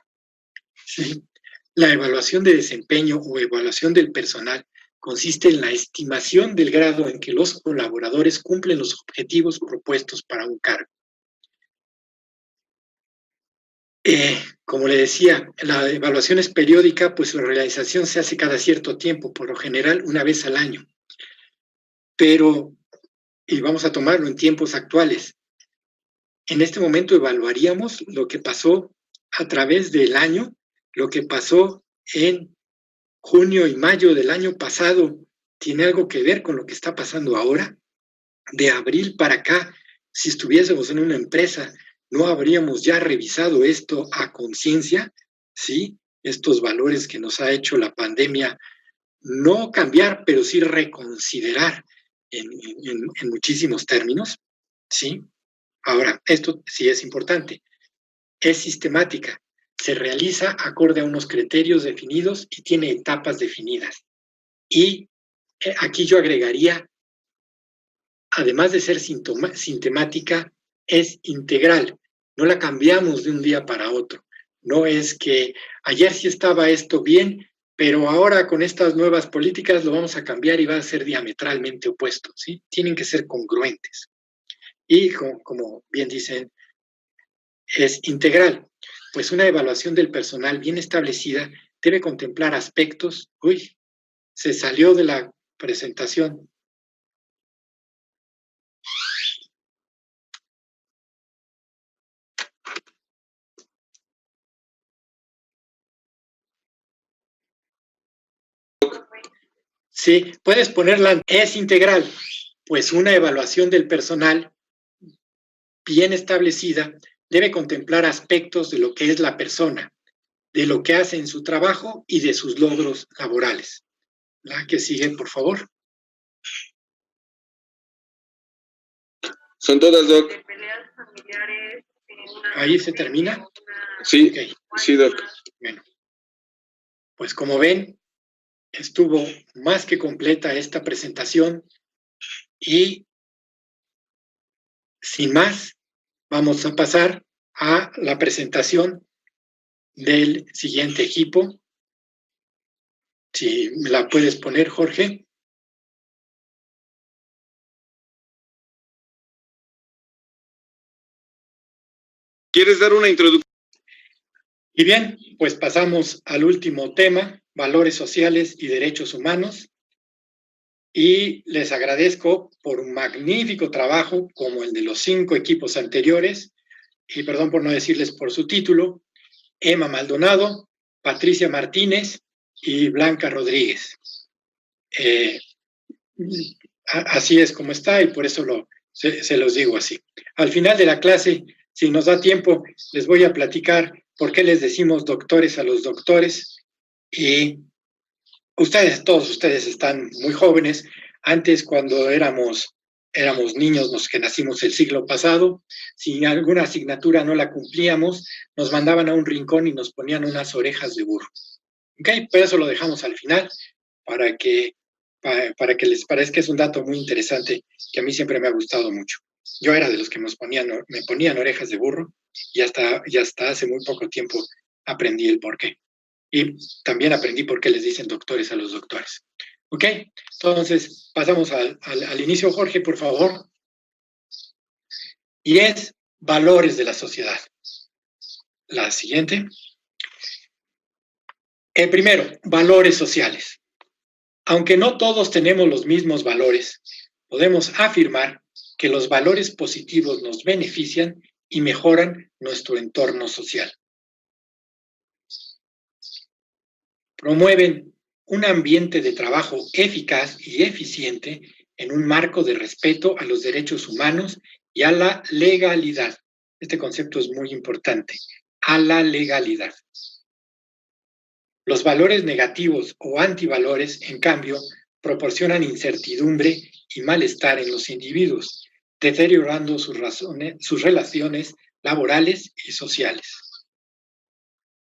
¿Sí? La evaluación de desempeño o evaluación del personal consiste en la estimación del grado en que los colaboradores cumplen los objetivos propuestos para un cargo. Como le decía, la evaluación es periódica, pues su realización se hace cada cierto tiempo, por lo general una vez al año. Pero, y vamos a tomarlo en tiempos actuales, en este momento evaluaríamos lo que pasó a través del año, lo que pasó en junio y mayo del año pasado, ¿tiene algo que ver con lo que está pasando ahora? De abril para acá, si estuviésemos en una empresa, ¿no habríamos ya revisado esto a conciencia? ¿Sí? Estos valores que nos ha hecho la pandemia, no cambiar, pero sí reconsiderar en muchísimos términos. ¿Sí? Ahora, esto sí es importante. Es sistemática. Se realiza acorde a unos criterios definidos y tiene etapas definidas. Y aquí yo agregaría, además de ser sintomática, es integral. No la cambiamos de un día para otro. No es que ayer sí estaba esto bien, pero ahora con estas nuevas políticas lo vamos a cambiar y va a ser diametralmente opuesto, ¿sí? Tienen que ser congruentes. Y como bien dicen, es integral, pues una evaluación del personal bien establecida debe contemplar aspectos. Uy, se salió de la presentación. Sí, puedes ponerla, es integral, pues una evaluación del personal bien establecida debe contemplar aspectos de lo que es la persona, de lo que hace en su trabajo y de sus logros laborales. La que sigue, por favor. Son todas, Doc. Ahí se termina. Sí, okay. Sí, Doc. Bueno, pues como ven, estuvo más que completa esta presentación y sin más, vamos a pasar a la presentación del siguiente equipo. Si me la puedes poner, Jorge. ¿Quieres dar una introducción? Y bien, pues pasamos al último tema, valores sociales y derechos humanos. Y les agradezco por un magnífico trabajo como el de los 5 equipos anteriores, y perdón por no decirles por su título, Emma Maldonado, Patricia Martínez y Blanca Rodríguez. Así es como está y por eso se los digo así. Al final de la clase, si nos da tiempo, les voy a platicar por qué les decimos doctores a los doctores. Y todos ustedes están muy jóvenes. Antes, cuando éramos niños, los que nacimos el siglo pasado, si alguna asignatura no la cumplíamos, nos mandaban a un rincón y nos ponían unas orejas de burro. ¿Ok? Pero eso lo dejamos al final para que les parezca. Es un dato muy interesante que a mí siempre me ha gustado mucho. Yo era de los que me ponían orejas de burro y hasta hace muy poco tiempo aprendí el porqué. Y también aprendí por qué les dicen doctores a los doctores. ¿Ok? Entonces, pasamos al inicio, Jorge, por favor. Y es valores de la sociedad. La siguiente. El primero, valores sociales. Aunque no todos tenemos los mismos valores, podemos afirmar que los valores positivos nos benefician y mejoran nuestro entorno social. Promueven un ambiente de trabajo eficaz y eficiente en un marco de respeto a los derechos humanos y a la legalidad. Este concepto es muy importante, a la legalidad. Los valores negativos o antivalores, en cambio, proporcionan incertidumbre y malestar en los individuos, deteriorando sus relaciones laborales y sociales.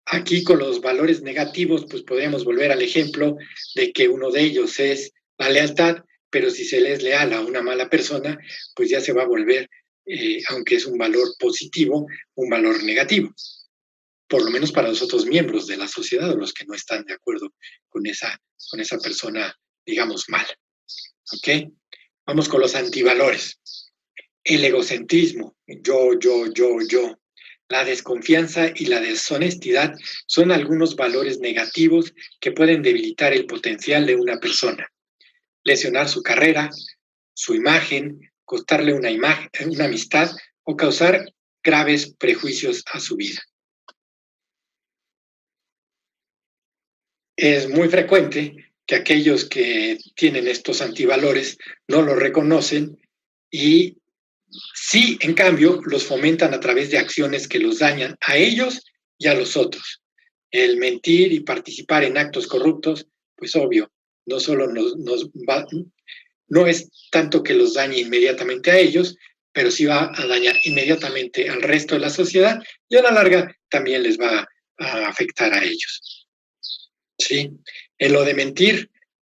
Aquí con los valores negativos, pues podríamos volver al ejemplo de que uno de ellos es la lealtad, pero si se le es leal a una mala persona, pues ya se va a volver, aunque es un valor positivo, un valor negativo. Por lo menos para los otros miembros de la sociedad o los que no están de acuerdo con esa persona digamos, mal. ¿Ok? Vamos con los antivalores. El egocentrismo, yo. La desconfianza y la deshonestidad son algunos valores negativos que pueden debilitar el potencial de una persona, lesionar su carrera, su imagen, costarle una amistad o causar graves prejuicios a su vida. Es muy frecuente que aquellos que tienen estos antivalores no los reconocen y sí, en cambio, los fomentan a través de acciones que los dañan a ellos y a los otros. El mentir y participar en actos corruptos, pues obvio, no solo no es tanto que los dañe inmediatamente a ellos, pero sí va a dañar inmediatamente al resto de la sociedad y a la larga también les va a afectar a ellos. ¿Sí? En lo de mentir,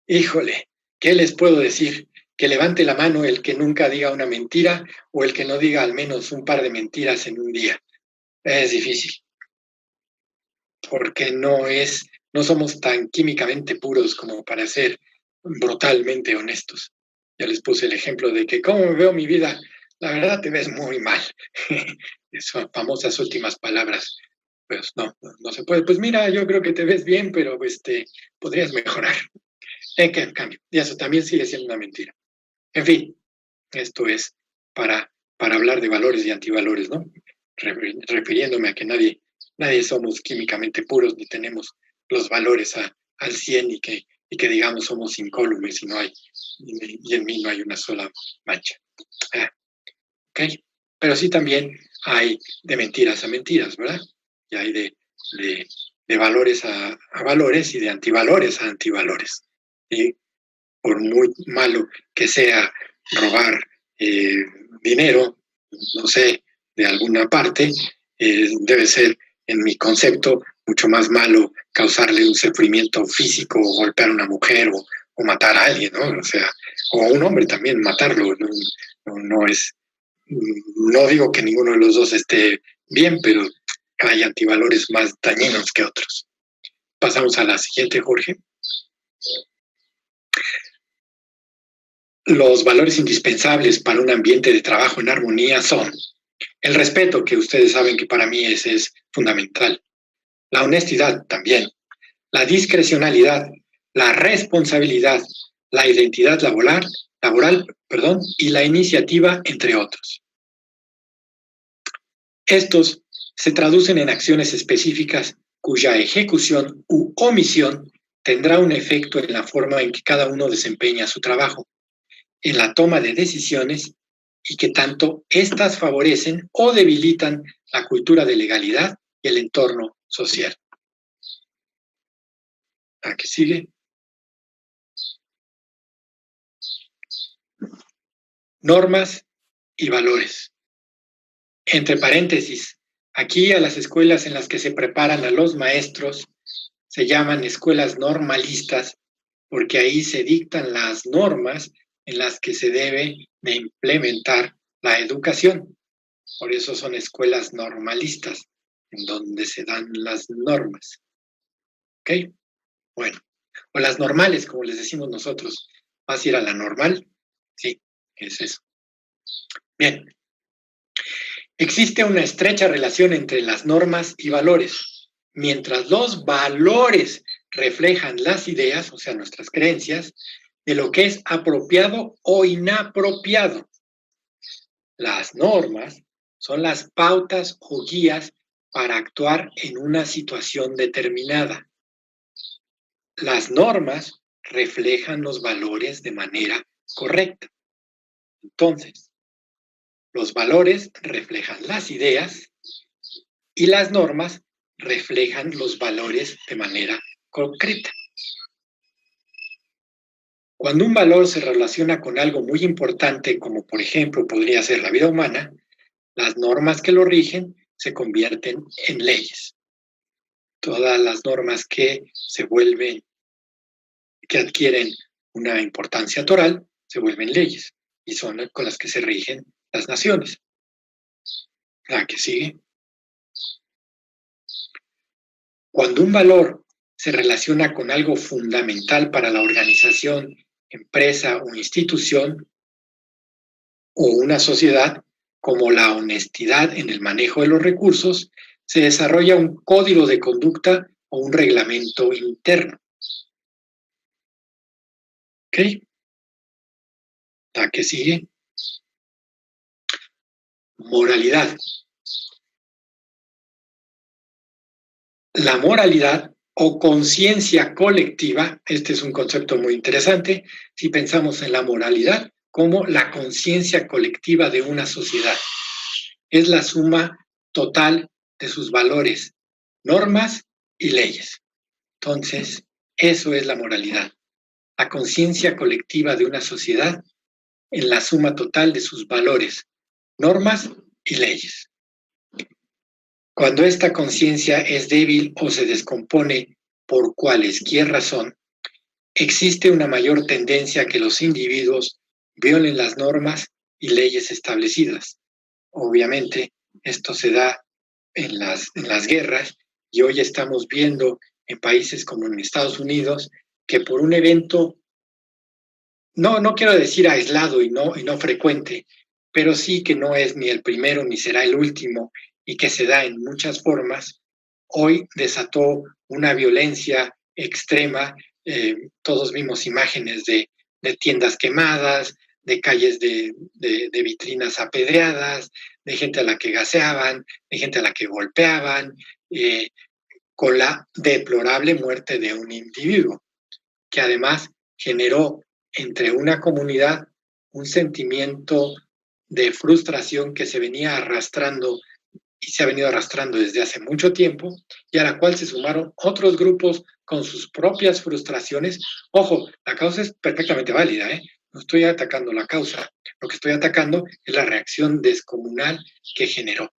híjole, ¿qué les puedo decir? Que levante la mano el que nunca diga una mentira o el que no diga al menos un par de mentiras en un día. Es difícil, porque no somos tan químicamente puros como para ser brutalmente honestos. Ya les puse el ejemplo de que cómo veo mi vida, la verdad te ves muy mal. Esas famosas últimas palabras. Pues no se puede. Pues mira, yo creo que te ves bien, pero podrías mejorar. En cambio, y eso también sigue siendo una mentira. En fin, esto es para hablar de valores y antivalores, ¿no? Refiriéndome a que nadie somos químicamente puros ni tenemos los valores al 100 y que digamos somos incólumes y en mí no hay una sola mancha. ¿Ok? Pero sí también hay de mentiras a mentiras, ¿verdad? Y hay de valores a valores y de antivalores a antivalores. ¿Sí? Por muy malo que sea robar dinero, no sé, de alguna parte, debe ser, en mi concepto, mucho más malo causarle un sufrimiento físico, o golpear a una mujer o matar a alguien, ¿no? O sea, o a un hombre también matarlo, no es, no digo que ninguno de los dos esté bien, pero hay antivalores más dañinos que otros. Pasamos a la siguiente, Jorge. Los valores indispensables para un ambiente de trabajo en armonía son el respeto, que ustedes saben que para mí ese es fundamental, la honestidad también, la discrecionalidad, la responsabilidad, la identidad laboral, y la iniciativa, entre otros. Estos se traducen en acciones específicas cuya ejecución u omisión tendrá un efecto en la forma en que cada uno desempeña su trabajo, en la toma de decisiones y que tanto éstas favorecen o debilitan la cultura de legalidad y el entorno social. Aquí sigue. Normas y valores. Entre paréntesis, aquí a las escuelas en las que se preparan a los maestros se llaman escuelas normalistas porque ahí se dictan las normas en las que se debe de implementar la educación. Por eso son escuelas normalistas, en donde se dan las normas. ¿Ok? Bueno, o las normales, como les decimos nosotros. ¿Vas a ir a la normal? Sí, es eso. Bien. Existe una estrecha relación entre las normas y valores. Mientras los valores reflejan las ideas, o sea, nuestras creencias, de lo que es apropiado o inapropiado. Las normas son las pautas o guías para actuar en una situación determinada. Las normas reflejan los valores de manera correcta. Entonces, los valores reflejan las ideas y las normas reflejan los valores de manera concreta. Cuando un valor se relaciona con algo muy importante, como por ejemplo podría ser la vida humana, las normas que lo rigen se convierten en leyes. Todas las normas que adquieren una importancia toral, se vuelven leyes y son con las que se rigen las naciones. La que sigue. Cuando un valor se relaciona con algo fundamental para la organización, empresa o institución o una sociedad, como la honestidad en el manejo de los recursos, se desarrolla un código de conducta o un reglamento interno. ¿Ok? La que sigue. Moralidad. La moralidad o conciencia colectiva, este es un concepto muy interesante, si pensamos en la moralidad como la conciencia colectiva de una sociedad. Es la suma total de sus valores, normas y leyes. Entonces, eso es la moralidad. La conciencia colectiva de una sociedad en la suma total de sus valores, normas y leyes. Cuando esta conciencia es débil o se descompone por cualesquier razón, existe una mayor tendencia a que los individuos violen las normas y leyes establecidas. Obviamente, esto se da en las guerras y hoy estamos viendo en países como en Estados Unidos que por un evento, no quiero decir aislado y no frecuente, pero sí que no es ni el primero ni será el último y que se da en muchas formas, hoy desató una violencia extrema. Todos vimos imágenes de tiendas quemadas, de calles de vitrinas apedreadas, de gente a la que gaseaban, de gente a la que golpeaban, con la deplorable muerte de un individuo, que además generó entre una comunidad un sentimiento de frustración que se venía arrastrando y se ha venido arrastrando desde hace mucho tiempo, y a la cual se sumaron otros grupos con sus propias frustraciones. Ojo, la causa es perfectamente válida, ¿eh? No estoy atacando la causa, lo que estoy atacando es la reacción descomunal que generó.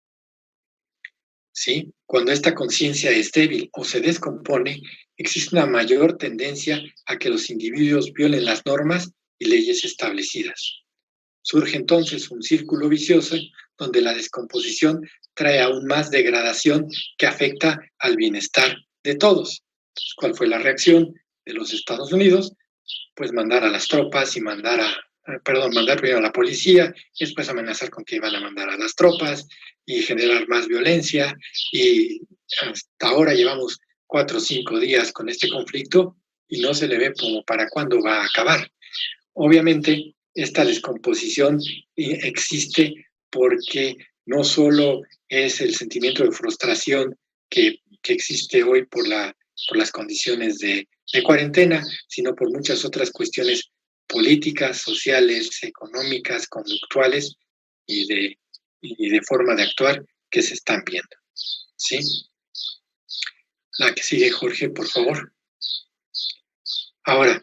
¿Sí? Cuando esta conciencia es débil o se descompone, existe una mayor tendencia a que los individuos violen las normas y leyes establecidas. Surge entonces un círculo vicioso donde la descomposición trae aún más degradación que afecta al bienestar de todos. ¿Cuál fue la reacción de los Estados Unidos? Pues mandar a las tropas y mandar primero a la policía y después amenazar con que iban a mandar a las tropas y generar más violencia, y hasta ahora llevamos 4 o 5 días con este conflicto y no se le ve como para cuándo va a acabar. Obviamente, esta descomposición existe porque no solo es el sentimiento de frustración que existe hoy por las condiciones de cuarentena, sino por muchas otras cuestiones políticas, sociales, económicas, conductuales y de forma de actuar que se están viendo. ¿Sí? La que sigue, Jorge, por favor. Ahora,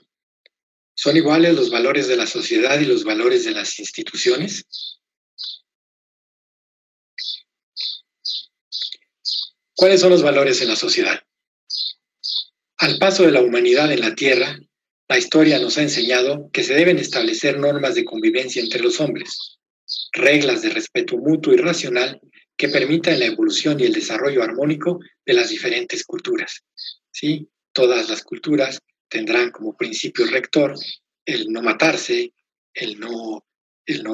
¿son iguales los valores de la sociedad y los valores de las instituciones? ¿Cuáles son los valores en la sociedad? Al paso de la humanidad en la Tierra, la historia nos ha enseñado que se deben establecer normas de convivencia entre los hombres, reglas de respeto mutuo y racional que permitan la evolución y el desarrollo armónico de las diferentes culturas. ¿Sí? Todas las culturas tendrán como principio rector el no matarse, el no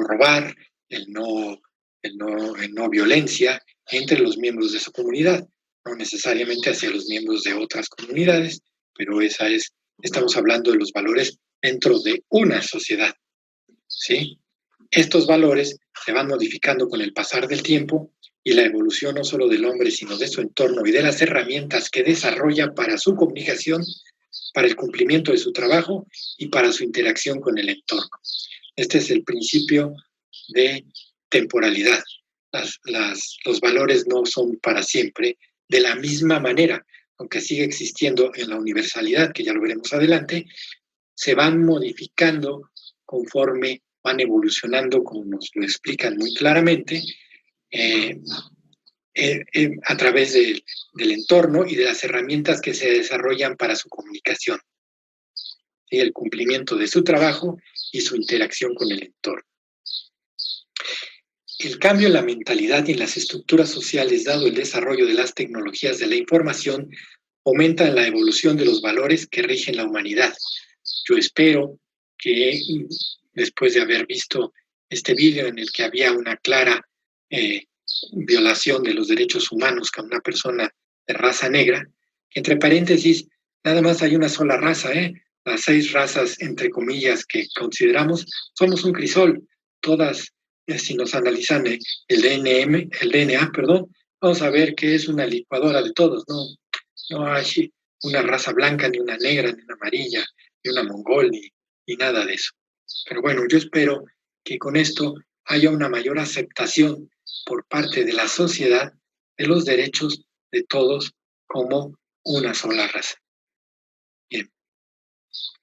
robar, el no violencia entre los miembros de su comunidad, no necesariamente hacia los miembros de otras comunidades, pero estamos hablando de los valores dentro de una sociedad, ¿sí? Estos valores se van modificando con el pasar del tiempo y la evolución no solo del hombre, sino de su entorno y de las herramientas que desarrolla para su comunicación, para el cumplimiento de su trabajo y para su interacción con el entorno. Este es el principio de temporalidad. Los valores no son para siempre de la misma manera, aunque sigue existiendo en la universalidad, que ya lo veremos adelante, se van modificando conforme van evolucionando, como nos lo explican muy claramente, a través del entorno y de las herramientas que se desarrollan para su comunicación, ¿sí? El cumplimiento de su trabajo y su interacción con el entorno. El cambio en la mentalidad y en las estructuras sociales, dado el desarrollo de las tecnologías de la información, fomenta la evolución de los valores que rigen la humanidad. Yo espero que después de haber visto este vídeo en el que había una clara violación de los derechos humanos con una persona de raza negra, entre paréntesis, nada más hay una sola raza, las 6 razas, entre comillas, que consideramos, somos un crisol. Todas, si nos analizan el DNA, vamos a ver que es una licuadora de todos, no hay una raza blanca, ni una negra, ni una amarilla, ni una mongol, ni nada de eso. Pero bueno, yo espero que con esto haya una mayor aceptación por parte de la sociedad de los derechos de todos como una sola raza. Bien.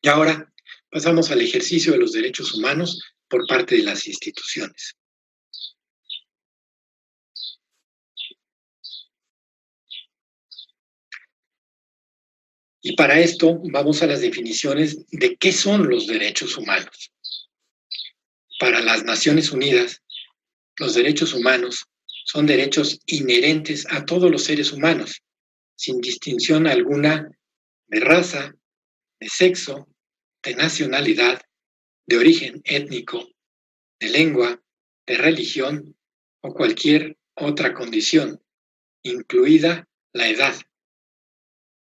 Y ahora pasamos al ejercicio de los derechos humanos por parte de las instituciones. Y para esto vamos a las definiciones de qué son los derechos humanos. Para las Naciones Unidas, los derechos humanos son derechos inherentes a todos los seres humanos, sin distinción alguna de raza, de sexo, de nacionalidad, de origen étnico, de lengua, de religión o cualquier otra condición, incluida la edad.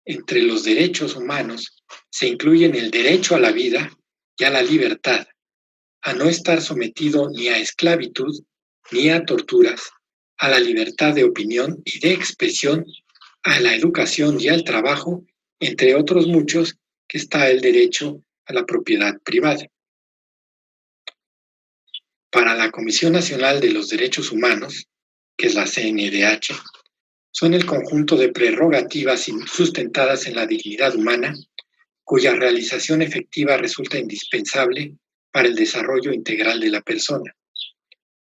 Entre los derechos humanos se incluyen el derecho a la vida y a la libertad, a no estar sometido ni a esclavitud ni a torturas, a la libertad de opinión y de expresión, a la educación y al trabajo, entre otros muchos, que está el derecho a la propiedad privada. Para la Comisión Nacional de los Derechos Humanos, que es la CNDH, son el conjunto de prerrogativas sustentadas en la dignidad humana, cuya realización efectiva resulta indispensable para el desarrollo integral de la persona.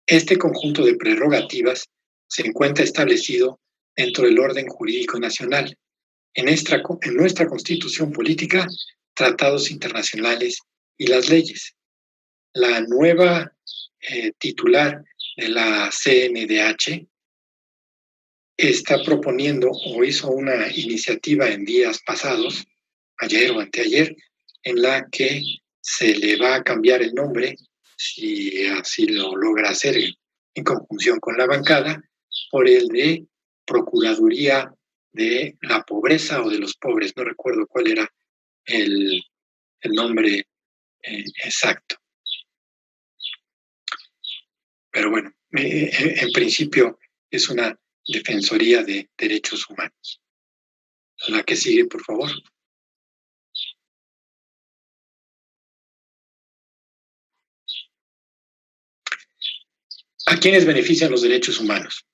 Este conjunto de prerrogativas se encuentra establecido dentro del orden jurídico nacional, en nuestra Constitución Política, tratados internacionales y las leyes. La nueva titular de la CNDH está proponiendo o hizo una iniciativa en días pasados, ayer o anteayer, en la que se le va a cambiar el nombre, si así lo logra hacer en conjunción con la bancada, por el de Procuraduría de la Pobreza o de los Pobres. No recuerdo cuál era el nombre exacto. Pero bueno, en principio es una Defensoría de Derechos Humanos. La que sigue, por favor. ¿A quiénes benefician los derechos humanos?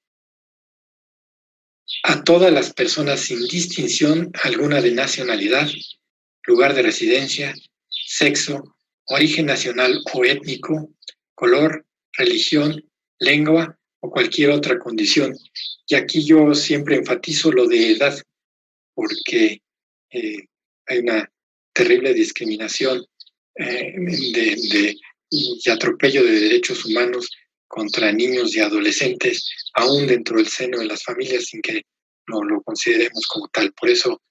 A todas las personas sin distinción alguna de nacionalidad, lugar de residencia, sexo, origen nacional o étnico, color, religión, lengua o cualquier otra condición. Y aquí yo siempre enfatizo lo de edad, porque hay una terrible discriminación y atropello de derechos humanos contra niños y adolescentes, aún dentro del seno de las familias, sin que no lo consideremos como tal. Por eso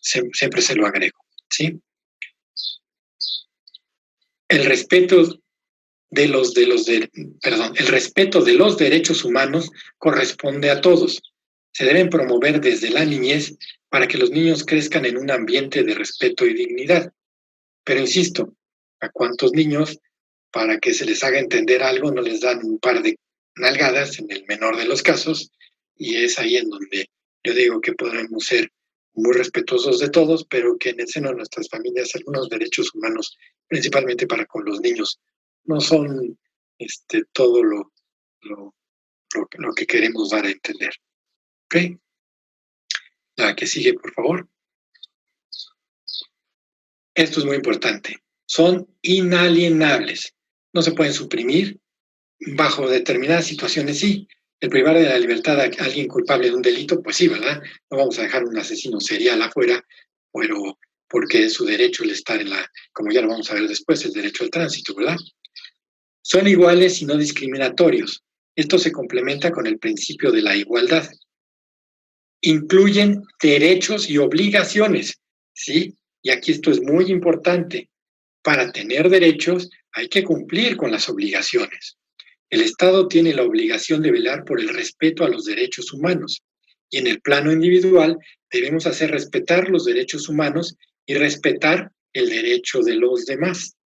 siempre se lo agrego, ¿sí? El respeto de los derechos humanos corresponde a todos. Se deben promover desde la niñez para que los niños crezcan en un ambiente de respeto y dignidad. Pero insisto, ¿a cuántos niños, para que se les haga entender algo, no les dan un par de nalgadas en el menor de los casos? Y es ahí en donde yo digo que podremos ser muy respetuosos de todos, pero que en el seno de nuestras familias algunos derechos humanos, principalmente para con los niños, no son todo lo que queremos dar a entender. ¿Ok? La que sigue, por favor. Esto es muy importante. Son inalienables. No se pueden suprimir. Bajo determinadas situaciones, sí. El privar de la libertad a alguien culpable de un delito, pues sí, ¿verdad? No vamos a dejar un asesino serial afuera, pero porque es su derecho el estar como ya lo vamos a ver después, el derecho al tránsito, ¿verdad? Son iguales y no discriminatorios. Esto se complementa con el principio de la igualdad. incluyen derechos y obligaciones, ¿sí? Y aquí esto es muy importante. Para tener derechos hay que cumplir con las obligaciones. El Estado tiene la obligación de velar por el respeto a los derechos humanos y en el plano individual debemos hacer respetar los derechos humanos y respetar el derecho de los demás.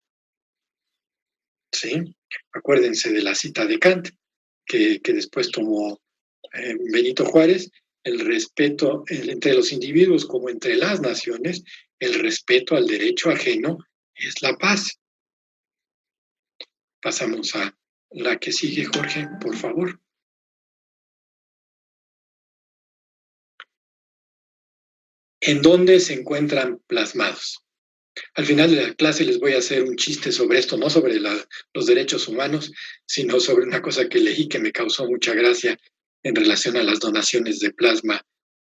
¿Sí? Acuérdense de la cita de Kant, que después tomó Benito Juárez, el respeto entre los individuos como entre las naciones, el respeto al derecho ajeno es la paz. Pasamos a la que sigue, Jorge, por favor. ¿En dónde se encuentran plasmados? Al final de la clase les voy a hacer un chiste sobre esto, no sobre los derechos humanos, sino sobre una cosa que leí que me causó mucha gracia en relación a las donaciones de plasma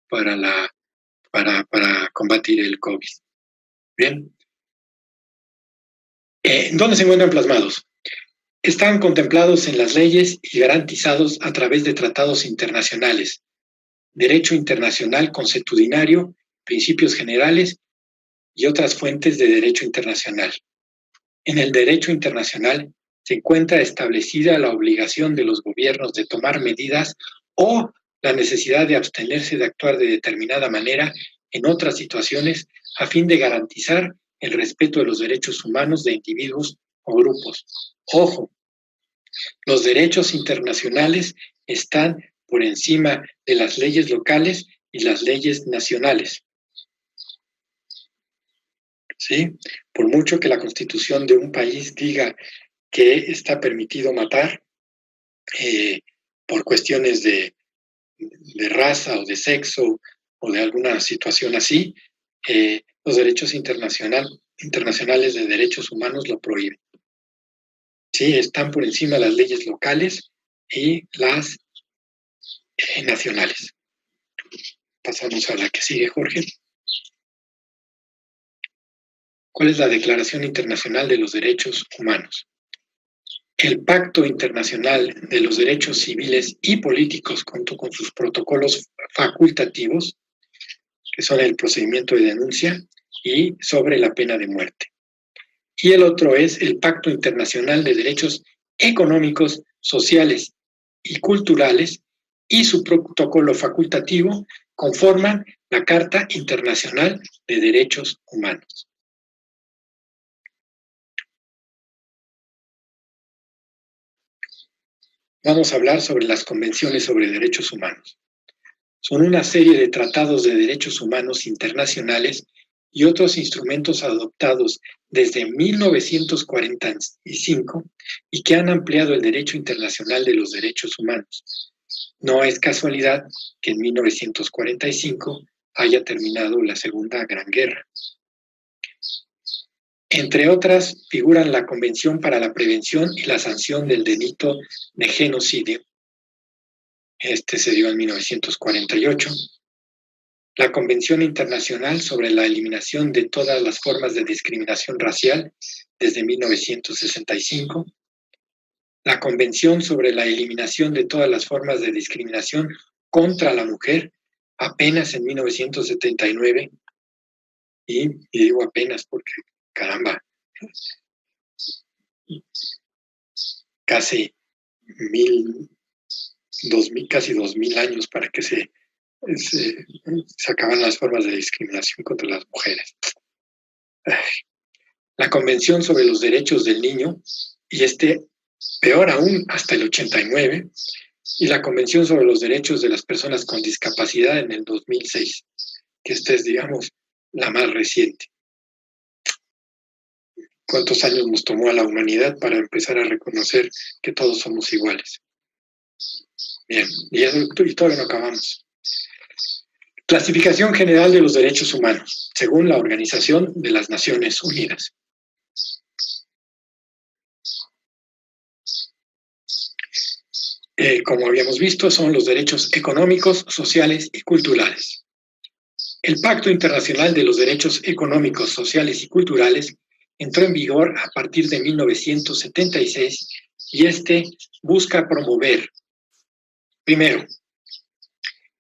para combatir el COVID. Bien. ¿Dónde se encuentran plasmados? Están contemplados en las leyes y garantizados a través de tratados internacionales, derecho internacional consuetudinario, principios generales y otras fuentes de derecho internacional. En el derecho internacional se encuentra establecida la obligación de los gobiernos de tomar medidas o la necesidad de abstenerse de actuar de determinada manera en otras situaciones a fin de garantizar el respeto de los derechos humanos de individuos o grupos. Ojo, los derechos internacionales están por encima de las leyes locales y las leyes nacionales. ¿Sí? Por mucho que la constitución de un país diga que está permitido matar por cuestiones de raza o de sexo o de alguna situación así, los derechos internacionales de derechos humanos lo prohíben. Sí, están por encima de las leyes locales y las nacionales. Pasamos a la que sigue, Jorge. ¿Cuál es la Declaración Internacional de los Derechos Humanos? El Pacto Internacional de los Derechos Civiles y Políticos, junto con sus protocolos facultativos, que son el procedimiento de denuncia y sobre la pena de muerte. Y el otro es el Pacto Internacional de Derechos Económicos, Sociales y Culturales, y su protocolo facultativo conforman la Carta Internacional de Derechos Humanos. Vamos a hablar sobre las convenciones sobre derechos humanos. Son una serie de tratados de derechos humanos internacionales y otros instrumentos adoptados desde 1945 y que han ampliado el derecho internacional de los derechos humanos. No es casualidad que en 1945 haya terminado la Segunda Gran Guerra. Entre otras, figuran la Convención para la Prevención y la Sanción del Delito de Genocidio. Este se dio en 1948. La Convención Internacional sobre la Eliminación de todas las formas de discriminación racial desde 1965. La Convención sobre la Eliminación de todas las formas de discriminación contra la mujer apenas en 1979. Y digo apenas porque, caramba, casi 2000 años para que se acaban las formas de discriminación contra las mujeres. La Convención sobre los Derechos del Niño, y peor aún, hasta el 89, y la Convención sobre los Derechos de las Personas con Discapacidad en el 2006, que esta es, digamos, la más reciente. ¿Cuántos años nos tomó a la humanidad para empezar a reconocer que todos somos iguales? Bien, y todavía no acabamos. Clasificación General de los Derechos Humanos, según la Organización de las Naciones Unidas. Como habíamos visto, son los derechos económicos, sociales y culturales. El Pacto Internacional de los Derechos Económicos, Sociales y Culturales entró en vigor a partir de 1976 y busca promover, primero,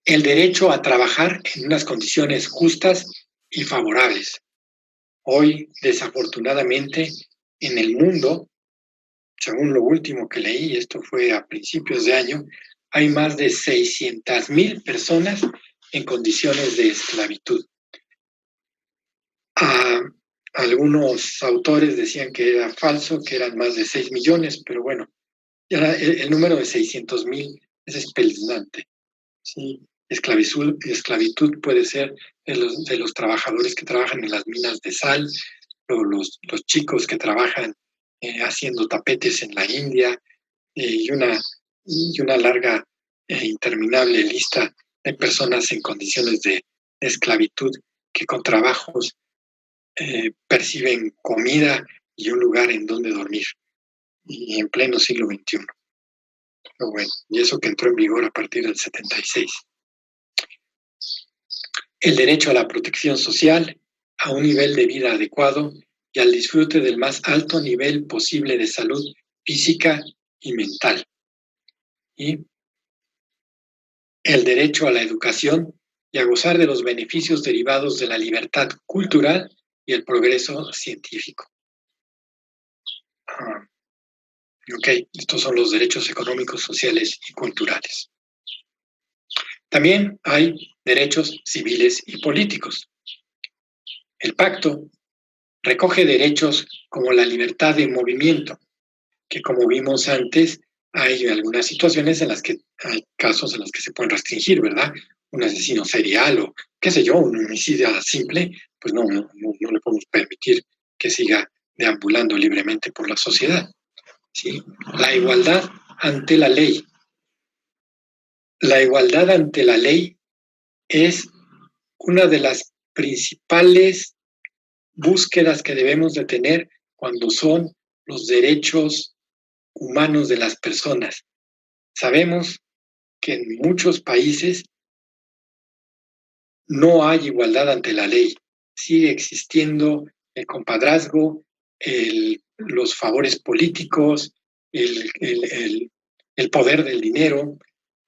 el derecho a trabajar en unas condiciones justas y favorables. Hoy, desafortunadamente, en el mundo, según lo último que leí, esto fue a principios de año, hay más de 600,000 personas en condiciones de esclavitud. Algunos autores decían que era falso, que eran más de 6 millones, pero bueno, el número de 600,000 es espeluznante. ¿Sí? Esclavitud puede ser de los trabajadores que trabajan en las minas de sal, o los chicos que trabajan haciendo tapetes en la India, y una larga e interminable lista de personas en condiciones de esclavitud que con trabajos perciben comida y un lugar en donde dormir, y en pleno siglo XXI. Pero bueno, y eso que entró en vigor a partir del 76. El derecho a la protección social, a un nivel de vida adecuado y al disfrute del más alto nivel posible de salud física y mental. Y el derecho a la educación y a gozar de los beneficios derivados de la libertad cultural y el progreso científico. Ok, estos son los derechos económicos, sociales y culturales. También hay derechos civiles y políticos. El pacto recoge derechos como la libertad de movimiento, que como vimos antes, hay algunas situaciones en las que hay casos en los que se pueden restringir, ¿verdad? Un asesino serial o, qué sé yo, un homicidio simple, pues no le podemos permitir que siga deambulando libremente por la sociedad. ¿Sí? La igualdad ante la ley. La igualdad ante la ley es una de las principales búsquedas que debemos de tener cuando son los derechos humanos de las personas. Sabemos que en muchos países no hay igualdad ante la ley. Sigue existiendo el compadrazgo, los favores políticos, el poder del dinero.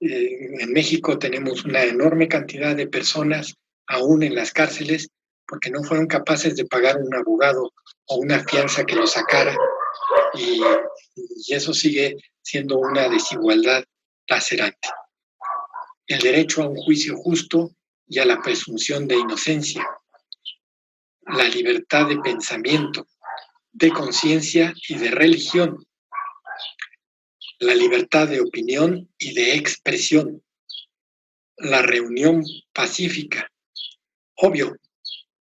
En México tenemos una enorme cantidad de personas aún en las cárceles porque no fueron capaces de pagar un abogado o una fianza que los sacara, y eso sigue siendo una desigualdad lacerante. El derecho a un juicio justo y a la presunción de inocencia, la libertad de pensamiento, de conciencia y de religión, la libertad de opinión y de expresión, la reunión pacífica. Obvio,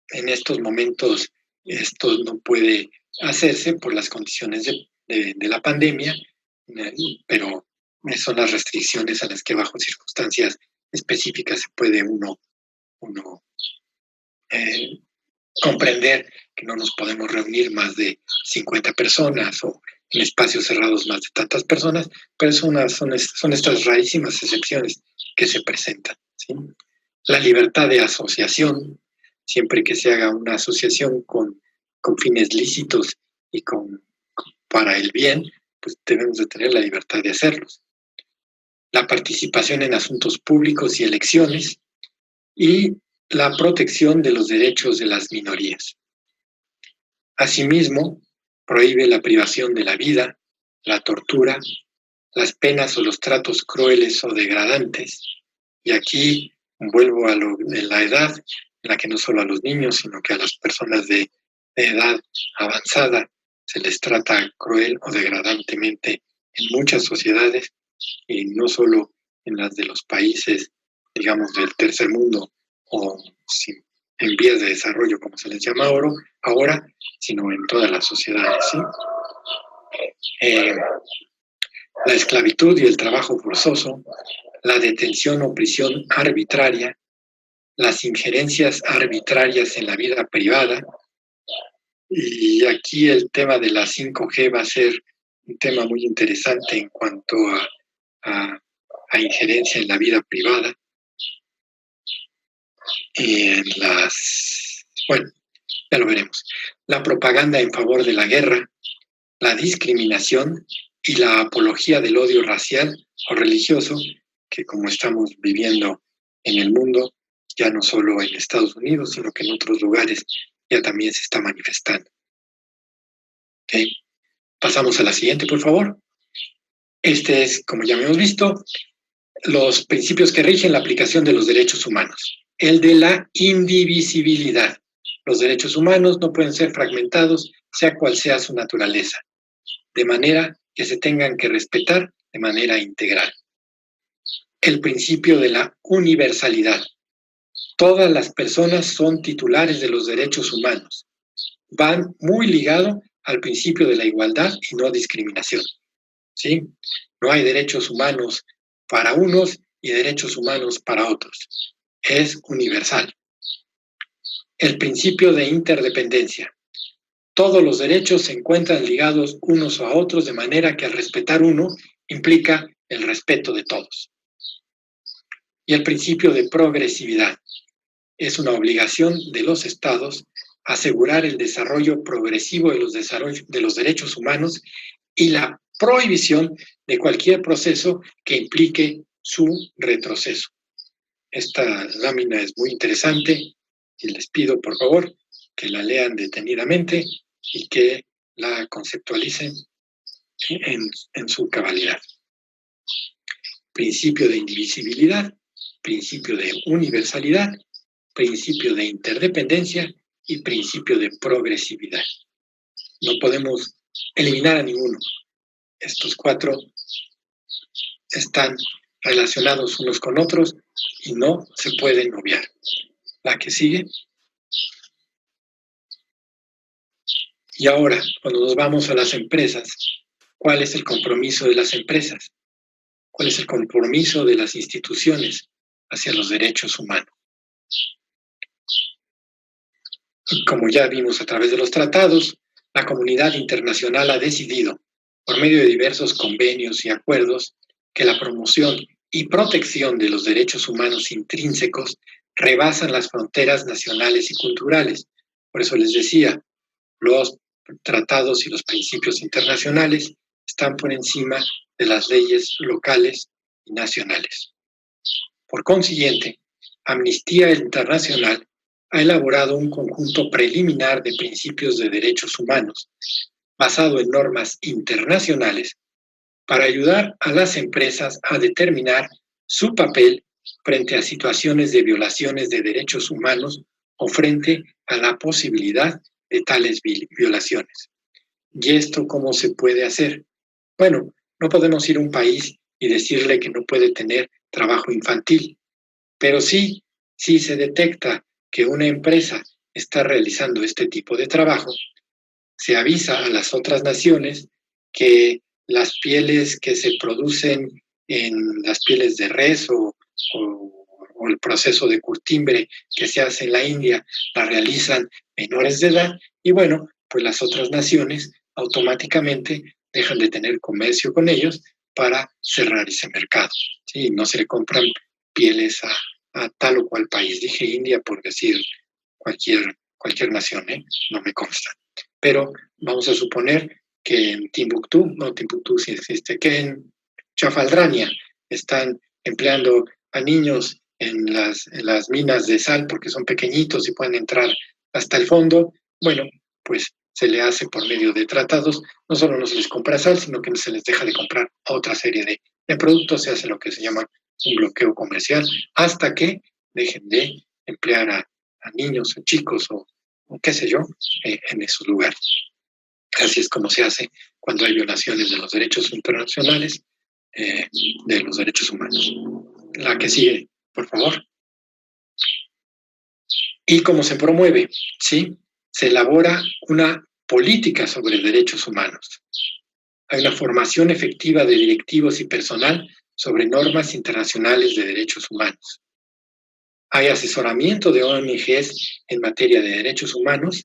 en estos momentos esto no puede hacerse por las condiciones de la pandemia, pero son las restricciones a las que bajo circunstancias específicas se puede uno comprender que no nos podemos reunir más de 50 personas o en espacios cerrados más de tantas personas, pero son estas rarísimas excepciones que se presentan, ¿sí? La libertad de asociación, siempre que se haga una asociación con fines lícitos y para el bien, pues debemos de tener la libertad de hacerlos. La participación en asuntos públicos y elecciones, y la protección de los derechos de las minorías. Asimismo, prohíbe la privación de la vida, la tortura, las penas o los tratos crueles o degradantes. Y aquí vuelvo a la edad, en la que no solo a los niños, sino que a las personas de edad avanzada se les trata cruel o degradantemente en muchas sociedades, y no solo en las de los países, digamos, del tercer mundo o en vías de desarrollo, como se les llama ahora, sino en todas las sociedades, ¿sí? La esclavitud y el trabajo forzoso, la detención o prisión arbitraria, las injerencias arbitrarias en la vida privada, y aquí el tema de la 5G va a ser un tema muy interesante en cuanto a injerencia en la vida privada. Bueno, ya lo veremos. La propaganda en favor de la guerra, la discriminación y la apología del odio racial o religioso, que como estamos viviendo en el mundo, ya no solo en Estados Unidos, sino que en otros lugares ya también se está manifestando. ¿Okay? Pasamos a la siguiente, por favor. Este es, como ya hemos visto, los principios que rigen la aplicación de los derechos humanos. El de la indivisibilidad. Los derechos humanos no pueden ser fragmentados, sea cual sea su naturaleza, de manera que se tengan que respetar de manera integral. El principio de la universalidad. Todas las personas son titulares de los derechos humanos. Van muy ligado al principio de la igualdad y no discriminación. ¿Sí? No hay derechos humanos para unos y derechos humanos para otros. Es universal. El principio de interdependencia. Todos los derechos se encuentran ligados unos a otros de manera que al respetar uno implica el respeto de todos. Y el principio de progresividad. Es una obligación de los estados asegurar el desarrollo progresivo de los derechos humanos y la prohibición de cualquier proceso que implique su retroceso. Esta lámina es muy interesante y les pido, por favor, que la lean detenidamente y que la conceptualicen en su cabalidad. Principio de indivisibilidad, principio de universalidad, principio de interdependencia y principio de progresividad. No podemos eliminar a ninguno. Estos cuatro están relacionados unos con otros y no se pueden obviar. La que sigue. Y ahora, cuando nos vamos a las empresas, ¿cuál es el compromiso de las empresas? ¿Cuál es el compromiso de las instituciones hacia los derechos humanos? Y como ya vimos a través de los tratados, la comunidad internacional ha decidido, por medio de diversos convenios y acuerdos, que la promoción y protección de los derechos humanos intrínsecos rebasan las fronteras nacionales y culturales. Por eso les decía, los tratados y los principios internacionales están por encima de las leyes locales y nacionales. Por consiguiente, Amnistía Internacional ha elaborado un conjunto preliminar de principios de derechos humanos basado en normas internacionales para ayudar a las empresas a determinar su papel frente a situaciones de violaciones de derechos humanos o frente a la posibilidad de tales violaciones. ¿Y esto cómo se puede hacer? Bueno, no podemos ir a un país y decirle que no puede tener trabajo infantil, pero sí se detecta que una empresa está realizando este tipo de trabajo, se avisa a las otras naciones que las pieles que se producen en las pieles de res o el proceso de curtimbre que se hace en la India la realizan menores de edad y bueno, pues las otras naciones automáticamente dejan de tener comercio con ellos para cerrar ese mercado. ¿Sí? No se le compran pieles a tal o cual país. Dije India por decir cualquier nación, no me consta. Pero vamos a suponer que en Timbuktu sí existe, que en Chafaldrania están empleando a niños en las minas de sal porque son pequeñitos y pueden entrar hasta el fondo. Bueno, pues se le hace por medio de tratados, no solo no se les compra sal, sino que se les deja de comprar otra serie de productos, se hace lo que se llama un bloqueo comercial, hasta que dejen de emplear a niños o chicos o qué sé yo, en esos lugares. Así es como se hace cuando hay violaciones de los derechos internacionales, de los derechos humanos. La que sigue, por favor. ¿Y cómo se promueve? ¿Sí? Se elabora una política sobre derechos humanos. Hay una formación efectiva de directivos y personal sobre normas internacionales de derechos humanos. Hay asesoramiento de ONGs en materia de derechos humanos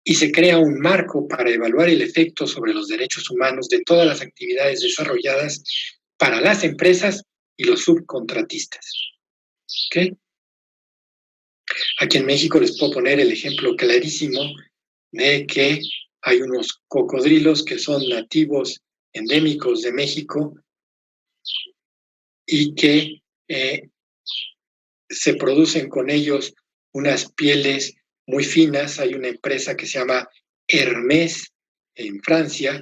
y se crea un marco para evaluar el efecto sobre los derechos humanos de todas las actividades desarrolladas para las empresas y los subcontratistas. ¿Okay? Aquí en México les puedo poner el ejemplo clarísimo de que hay unos cocodrilos que son nativos endémicos de México y que se producen con ellos unas pieles muy finas. Hay una empresa que se llama Hermès en Francia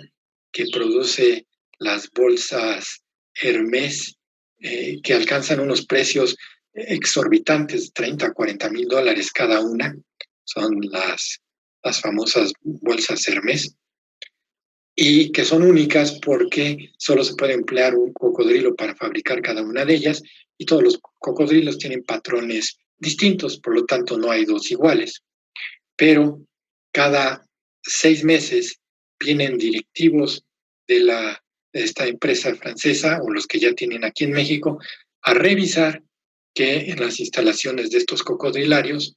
que produce las bolsas Hermès que alcanzan unos precios exorbitantes, 30 a 40 mil dólares cada una. Son las famosas bolsas Hermès y que son únicas porque solo se puede emplear un cocodrilo para fabricar cada una de ellas y todos los cocodrilos tienen patrones distintos, por lo tanto no hay dos iguales. Pero cada 6 meses vienen directivos de esta empresa francesa o los que ya tienen aquí en México a revisar que en las instalaciones de estos cocodrilarios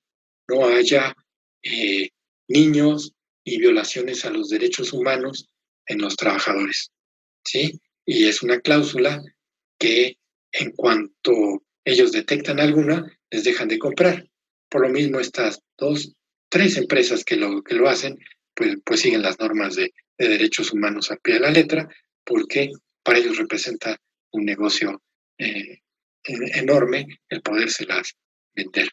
no haya niños y violaciones a los derechos humanos en los trabajadores, ¿sí? Y es una cláusula que en cuanto ellos detectan alguna, les dejan de comprar. Por lo mismo, estas 3 empresas que lo hacen, pues siguen las normas de derechos humanos a pie de la letra, porque para ellos representa un negocio enorme el podérselas vender.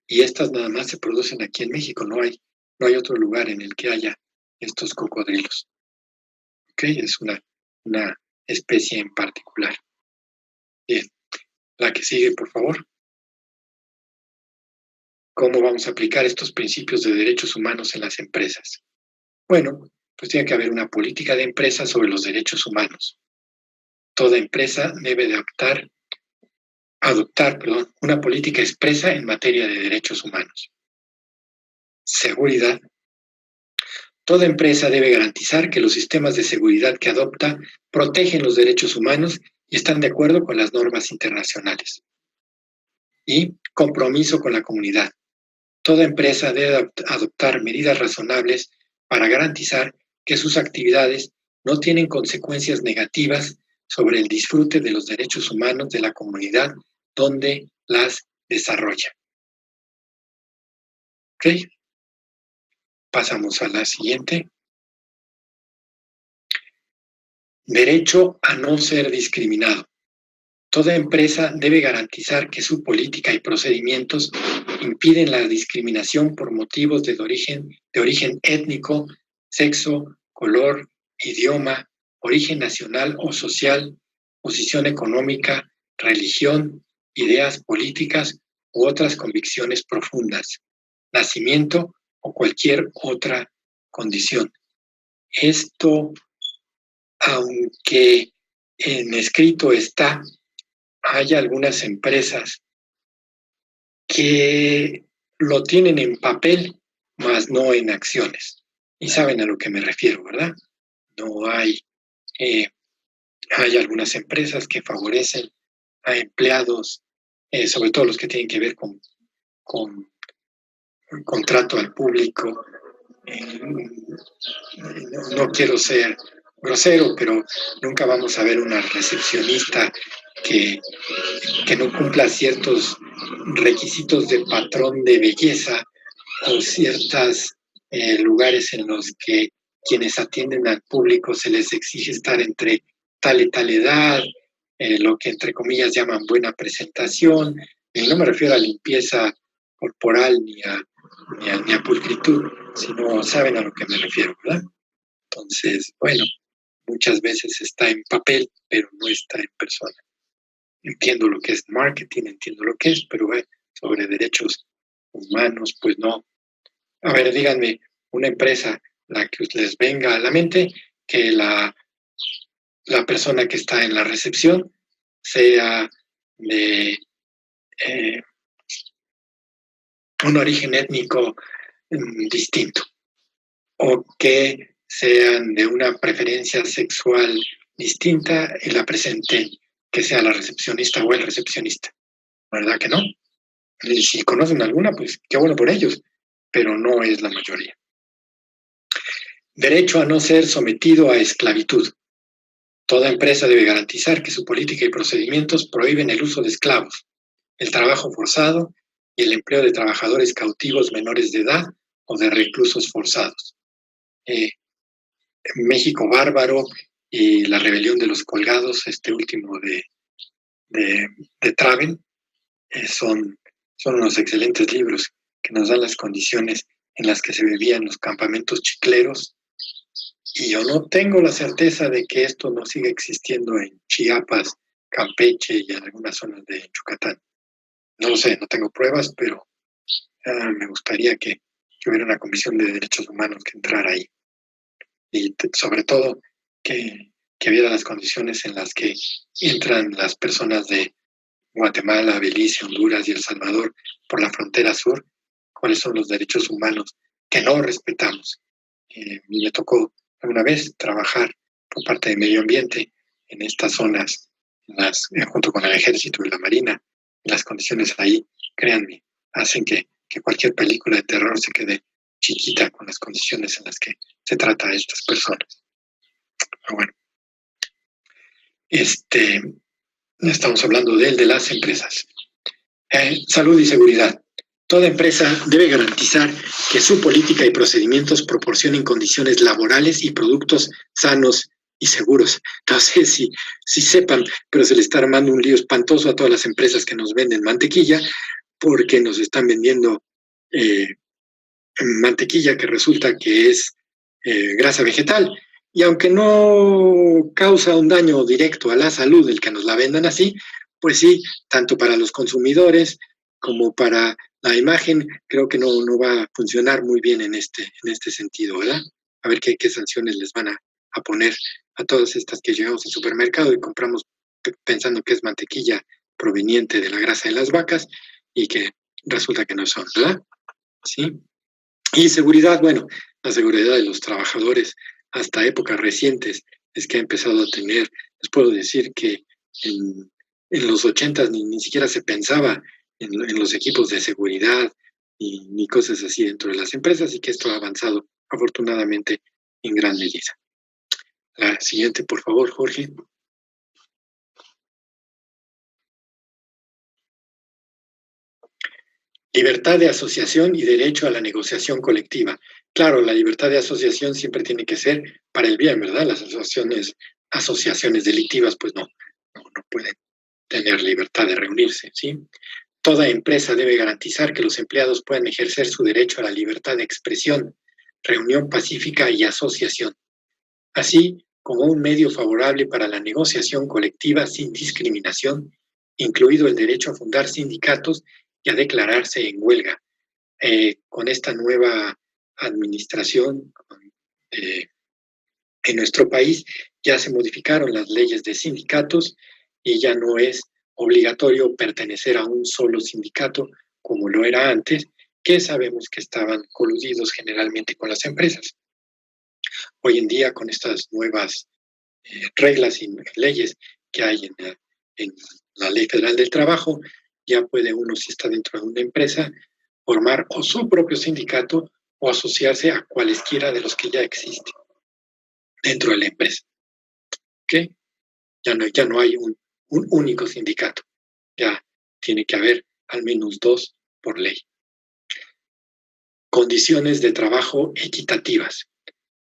Y estas nada más se producen aquí en México, no hay otro lugar en el que haya estos cocodrilos. ¿Ok? Es una especie en particular. Bien, la que sigue, por favor. ¿Cómo vamos a aplicar estos principios de derechos humanos en las empresas? Bueno, pues tiene que haber una política de empresa sobre los derechos humanos. Toda empresa debe de adoptar una política expresa en materia de derechos humanos. Seguridad. Toda empresa debe garantizar que los sistemas de seguridad que adopta protegen los derechos humanos y están de acuerdo con las normas internacionales. Y compromiso con la comunidad. Toda empresa debe adoptar medidas razonables para garantizar que sus actividades no tienen consecuencias negativas sobre el disfrute de los derechos humanos de la comunidad donde las desarrolla. ¿Ok? Pasamos a la siguiente. Derecho a no ser discriminado. Toda empresa debe garantizar que su política y procedimientos impiden la discriminación por motivos de origen étnico, sexo, color, idioma, origen nacional o social, posición económica, religión, ideas políticas u otras convicciones profundas, nacimiento o cualquier otra condición. Esto, aunque en escrito está, hay algunas empresas que lo tienen en papel, mas no en acciones. Y saben a lo que me refiero, ¿verdad? No hay, hay algunas empresas que favorecen a empleados, sobre todo los que tienen que ver con contrato al público. No quiero ser grosero, pero nunca vamos a ver una recepcionista que no cumpla ciertos requisitos de patrón de belleza o ciertos lugares en los que quienes atienden al público se les exige estar entre tal y tal edad, lo que entre comillas llaman buena presentación, y no me refiero a limpieza corporal ni a pulcritud, sino saben a lo que me refiero, ¿verdad? Entonces, bueno, muchas veces está en papel, pero no está en persona. Entiendo lo que es marketing, entiendo lo que es, pero sobre derechos humanos, pues no. A ver, díganme, una empresa, la que les venga a la mente, que la persona que está en la recepción sea de un origen étnico distinto, o que sean de una preferencia sexual distinta y la presenten, que sea la recepcionista o el recepcionista. ¿Verdad que no? Y si conocen alguna, pues qué bueno por ellos, pero no es la mayoría. Derecho a no ser sometido a esclavitud. Toda empresa debe garantizar que su política y procedimientos prohíben el uso de esclavos, el trabajo forzado y el empleo de trabajadores cautivos menores de edad o de reclusos forzados. México Bárbaro y la rebelión de los colgados, este último de Traven, son unos excelentes libros que nos dan las condiciones en las que se vivían los campamentos chicleros. Y yo no tengo la certeza de que esto no siga existiendo en Chiapas, Campeche y en algunas zonas de Yucatán. No lo sé, no tengo pruebas, pero me gustaría que hubiera una comisión de derechos humanos que entrara ahí. Y sobre todo que hubiera las condiciones en las que entran las personas de Guatemala, Belice, Honduras y El Salvador por la frontera sur, cuáles son los derechos humanos que no respetamos. Me tocó alguna vez trabajar por parte de medio ambiente en estas zonas, junto con el ejército y la marina. Y las condiciones ahí, créanme, hacen que cualquier película de terror se quede chiquita con las condiciones en las que se trata a estas personas. Pero bueno, estamos hablando de las empresas. Salud y seguridad. Toda empresa debe garantizar que su política y procedimientos proporcionen condiciones laborales y productos sanos y seguros. No sé si sepan, pero se le está armando un lío espantoso a todas las empresas que nos venden mantequilla, porque nos están vendiendo mantequilla que resulta que es grasa vegetal. Y aunque no causa un daño directo a la salud el que nos la vendan así, pues sí, tanto para los consumidores como para la imagen, creo que no va a funcionar muy bien en este sentido, ¿verdad? A ver qué sanciones les van a poner a todas estas que llegamos al supermercado y compramos pensando que es mantequilla proveniente de la grasa de las vacas y que resulta que no son, ¿verdad? Sí. Y seguridad, bueno, la seguridad de los trabajadores hasta épocas recientes es que ha empezado a tener, les puedo decir que en los 80s ni siquiera se pensaba en los equipos de seguridad ni cosas así dentro de las empresas, y que esto ha avanzado afortunadamente en gran medida. La siguiente, por favor, Jorge. Libertad de asociación y derecho a la negociación colectiva. Claro, la libertad de asociación siempre tiene que ser para el bien, ¿verdad? Las asociaciones delictivas, pues no pueden tener libertad de reunirse, ¿sí? Toda empresa debe garantizar que los empleados puedan ejercer su derecho a la libertad de expresión, reunión pacífica y asociación, así como un medio favorable para la negociación colectiva sin discriminación, incluido el derecho a fundar sindicatos y a declararse en huelga. Con esta nueva administración en nuestro país ya se modificaron las leyes de sindicatos y ya no es obligatorio pertenecer a un solo sindicato como lo era antes, que sabemos que estaban coludidos generalmente con las empresas. Hoy en día, con estas nuevas reglas y leyes que hay en la Ley Federal del Trabajo, ya puede uno, si está dentro de una empresa, formar o su propio sindicato o asociarse a cualesquiera de los que ya existen dentro de la empresa. ¿Ok? Ya no hay un único sindicato. Ya tiene que haber al menos 2 por ley. Condiciones de trabajo equitativas.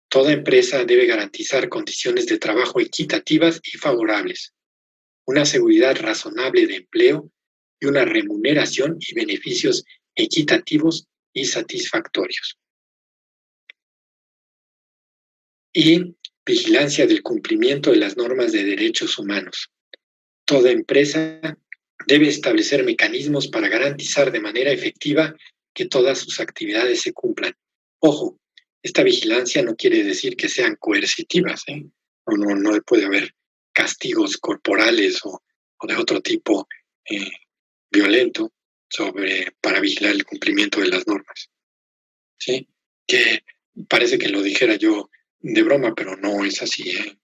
Toda empresa debe garantizar condiciones de trabajo equitativas y favorables, una seguridad razonable de empleo y una remuneración y beneficios equitativos y satisfactorios. Y vigilancia del cumplimiento de las normas de derechos humanos. Toda empresa debe establecer mecanismos para garantizar de manera efectiva que todas sus actividades se cumplan. Ojo, esta vigilancia no quiere decir que sean coercitivas, ¿eh? No puede haber castigos corporales o de otro tipo violento para vigilar el cumplimiento de las normas. ¿Sí? Que parece que lo dijera yo de broma, pero no es así, ¿eh?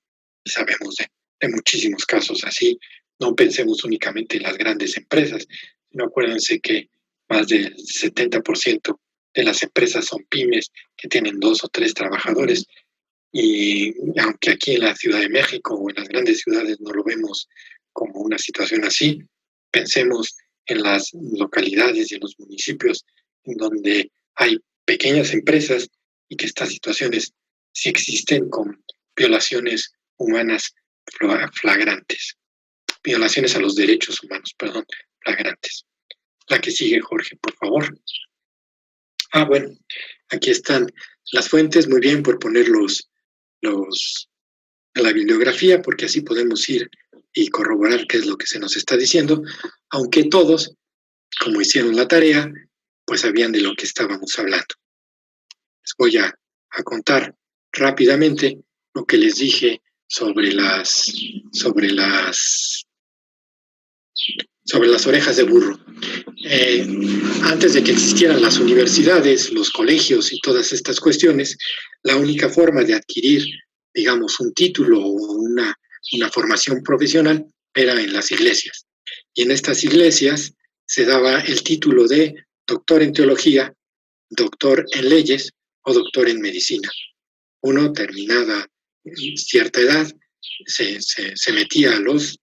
Sabemos de muchísimos casos así. No pensemos únicamente en las grandes empresas, sino acuérdense que más del 70% de las empresas son pymes que tienen 2 o 3 trabajadores, y aunque aquí en la Ciudad de México o en las grandes ciudades no lo vemos como una situación así, pensemos en las localidades y en los municipios en donde hay pequeñas empresas y que estas situaciones sí existen, con violaciones humanas flagrantes, violaciones a los derechos humanos, flagrantes. La que sigue, Jorge, por favor. Ah, bueno, aquí están las fuentes, muy bien por poner la bibliografía, porque así podemos ir y corroborar qué es lo que se nos está diciendo, aunque todos, como hicieron la tarea, pues sabían de lo que estábamos hablando. Les voy a contar rápidamente lo que les dije sobre las orejas de burro. Antes de que existieran las universidades, los colegios y todas estas cuestiones, la única forma de adquirir, digamos, un título o una formación profesional era en las iglesias. Y en estas iglesias se daba el título de doctor en teología, doctor en leyes o doctor en medicina. Uno, terminada cierta edad, se metía a los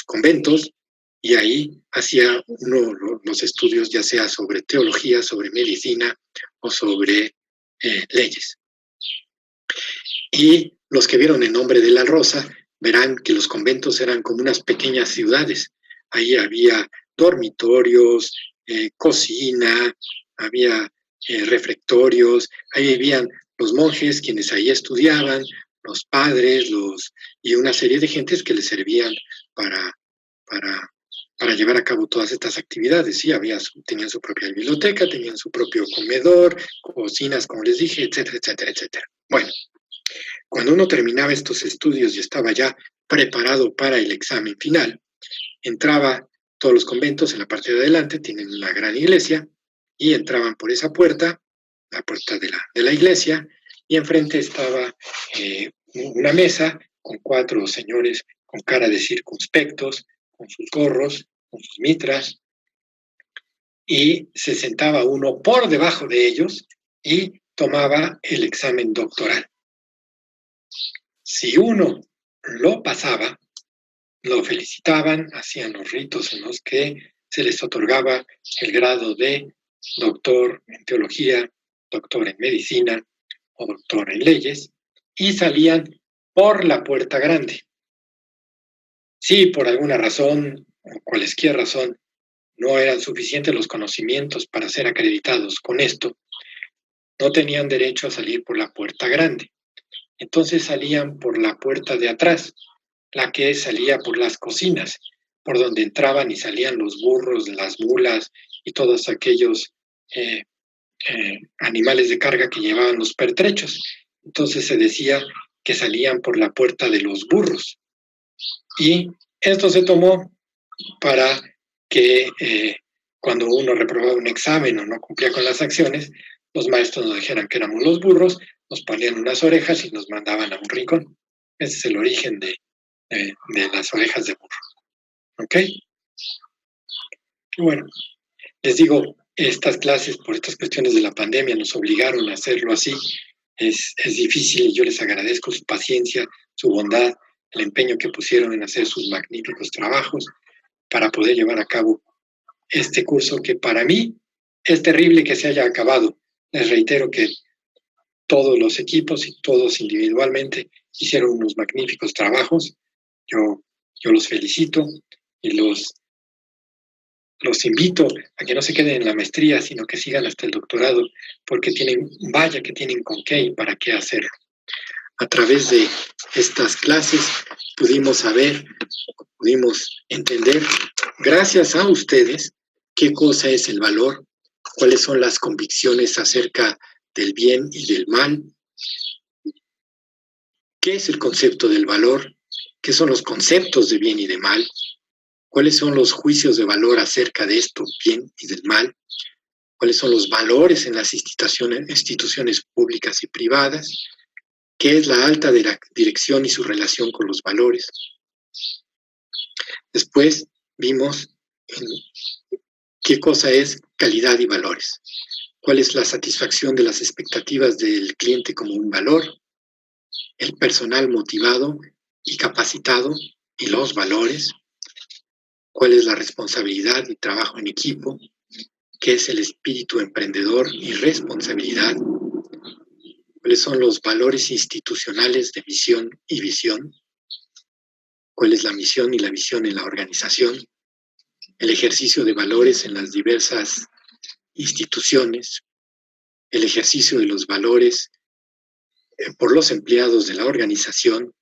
conventos y ahí hacía uno los estudios ya sea sobre teología, sobre medicina o sobre leyes. Y los que vieron El nombre de la rosa verán que los conventos eran como unas pequeñas ciudades. Ahí había dormitorios, cocina, había refectorios, ahí vivían los monjes quienes ahí estudiaban, los padres, y una serie de gentes que les servían para llevar a cabo todas estas actividades. Sí, tenían su propia biblioteca, tenían su propio comedor, cocinas, como les dije, etcétera, etcétera, etcétera. Bueno, cuando uno terminaba estos estudios y estaba ya preparado para el examen final, entraba todos los conventos en la parte de adelante, tienen una gran iglesia, y entraban por esa puerta, la puerta de la iglesia, y enfrente estaba una mesa con 4 señores con cara de circunspectos, con sus gorros, con sus mitras, y se sentaba uno por debajo de ellos y tomaba el examen doctoral. Si uno lo pasaba, lo felicitaban, hacían los ritos en los que se les otorgaba el grado de doctor en teología, doctor en medicina o doctor en leyes, y salían por la puerta grande. Si por alguna razón, o cualesquier razón, no eran suficientes los conocimientos para ser acreditados con esto, no tenían derecho a salir por la puerta grande. Entonces salían por la puerta de atrás, la que salía por las cocinas, por donde entraban y salían los burros, las mulas y todos aquellos animales de carga que llevaban los pertrechos. Entonces se decía que salían por la puerta de los burros. Y esto se tomó para que cuando uno reprobaba un examen o no cumplía con las acciones, los maestros nos dijeran que éramos los burros, nos ponían unas orejas y nos mandaban a un rincón. Ese es el origen de las orejas de burro. ¿Ok? Y bueno, les digo, estas clases por estas cuestiones de la pandemia nos obligaron a hacerlo así. Es difícil y yo les agradezco su paciencia, su bondad, el empeño que pusieron en hacer sus magníficos trabajos para poder llevar a cabo este curso que para mí es terrible que se haya acabado. Les reitero que todos los equipos y todos individualmente hicieron unos magníficos trabajos. Yo los felicito y los invito a que no se queden en la maestría, sino que sigan hasta el doctorado, porque vaya que tienen con qué y para qué hacerlo. A través de estas clases pudimos saber, pudimos entender, gracias a ustedes, qué cosa es el valor, cuáles son las convicciones acerca del bien y del mal, qué es el concepto del valor, qué son los conceptos de bien y de mal, cuáles son los juicios de valor acerca de esto, bien y del mal, cuáles son los valores en las instituciones públicas y privadas, qué es la alta dirección y su relación con los valores. Después vimos qué cosa es calidad y valores, cuál es la satisfacción de las expectativas del cliente como un valor, el personal motivado y capacitado y los valores, cuál es la responsabilidad y trabajo en equipo, qué es el espíritu emprendedor y responsabilidad, cuáles son los valores institucionales de misión y visión, cuál es la misión y la visión en la organización, el ejercicio de valores en las diversas instituciones, el ejercicio de los valores por los empleados de la organización,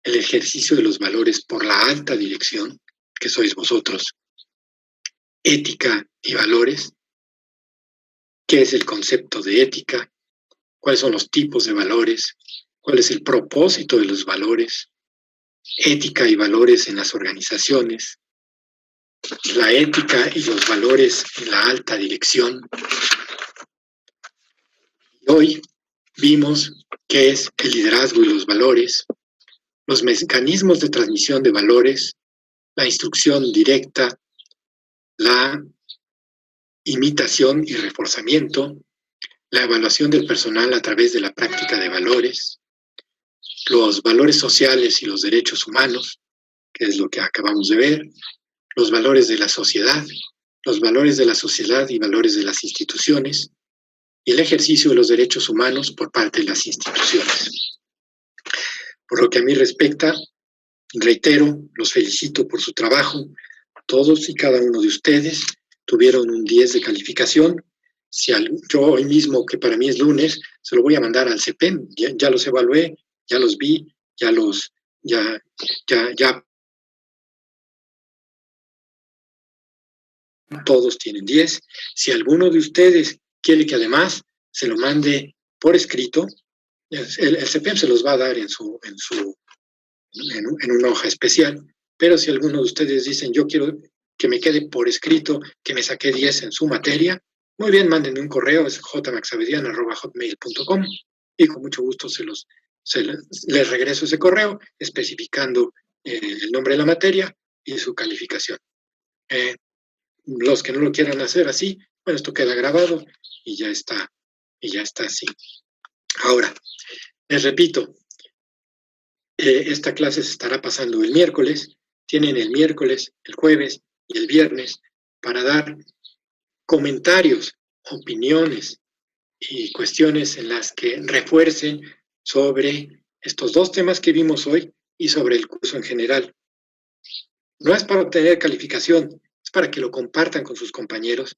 el ejercicio de los valores por la alta dirección, que sois vosotros, ética y valores, qué es el concepto de ética, cuáles son los tipos de valores, cuál es el propósito de los valores, ética y valores en las organizaciones, la ética y los valores en la alta dirección. Hoy vimos qué es el liderazgo y los valores, los mecanismos de transmisión de valores, la instrucción directa, la imitación y reforzamiento, la evaluación del personal a través de la práctica de valores, los valores sociales y los derechos humanos, que es lo que acabamos de ver, los valores de la sociedad y valores de las instituciones, y el ejercicio de los derechos humanos por parte de las instituciones. Por lo que a mí respecta, reitero, los felicito por su trabajo. Todos y cada uno de ustedes tuvieron un 10 de calificación. Yo hoy mismo, que para mí es lunes, se lo voy a mandar al CEPEM. Ya los evalué, ya los vi, ya todos tienen 10. Si alguno de ustedes quiere que además se lo mande por escrito, el CEPEM se los va a dar en una hoja especial, pero si alguno de ustedes dicen, yo quiero que me quede por escrito, que me saqué 10 en su materia, muy bien, mándenme un correo, es jmaxabedian@hotmail.com, y con mucho gusto les regreso ese correo especificando el nombre de la materia y su calificación. Los que no lo quieran hacer así, bueno, esto queda grabado y ya está así. Ahora, les repito, esta clase se estará pasando el miércoles. Tienen el miércoles, el jueves y el viernes para dar comentarios, opiniones y cuestiones en las que refuercen sobre estos dos temas que vimos hoy y sobre el curso en general. No es para obtener calificación, es para que lo compartan con sus compañeros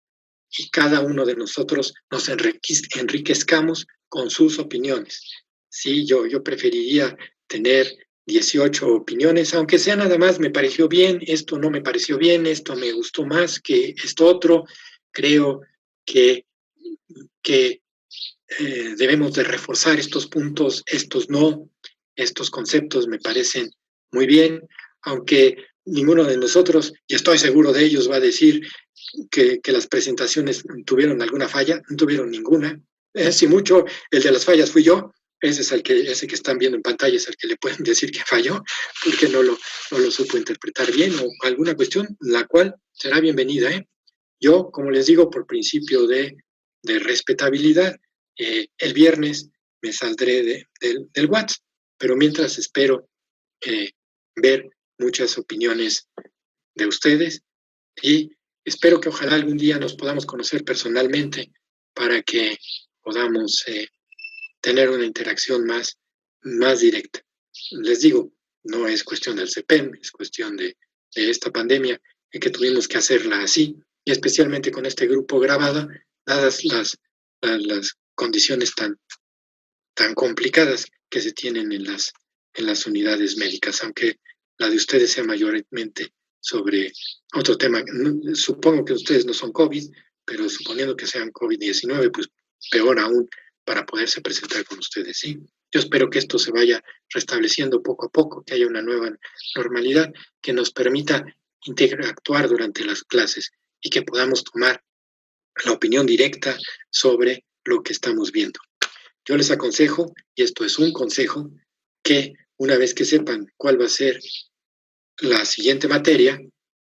y cada uno de nosotros nos enriquezcamos con sus opiniones. Sí, yo preferiría tener 18 opiniones, aunque sea nada más, me pareció bien, esto no me pareció bien, esto me gustó más que esto otro. Creo que debemos de reforzar estos puntos, estos no, estos conceptos me parecen muy bien, aunque ninguno de nosotros, y estoy seguro de ellos, va a decir que las presentaciones tuvieron alguna falla, no tuvieron ninguna. Si mucho, el de las fallas fui yo, ese que están viendo en pantalla es el que le pueden decir que falló, porque no lo supo interpretar bien o alguna cuestión, la cual será bienvenida. Yo, como les digo, por principio de respetabilidad, el viernes me saldré del WhatsApp, pero mientras espero ver muchas opiniones de ustedes y espero que ojalá algún día nos podamos conocer personalmente para que podamos tener una interacción más directa. Les digo, no es cuestión del CEPEM, es cuestión de esta pandemia y que tuvimos que hacerla así, y especialmente con este grupo grabado, dadas las condiciones tan complicadas que se tienen en las unidades médicas, aunque la de ustedes sea mayormente sobre otro tema. Supongo que ustedes no son COVID, pero suponiendo que sean COVID-19, pues peor aún para poderse presentar con ustedes, ¿sí? Yo espero que esto se vaya restableciendo poco a poco, que haya una nueva normalidad que nos permita interactuar durante las clases y que podamos tomar la opinión directa sobre lo que estamos viendo. Yo les aconsejo, y esto es un consejo, que una vez que sepan cuál va a ser la siguiente materia,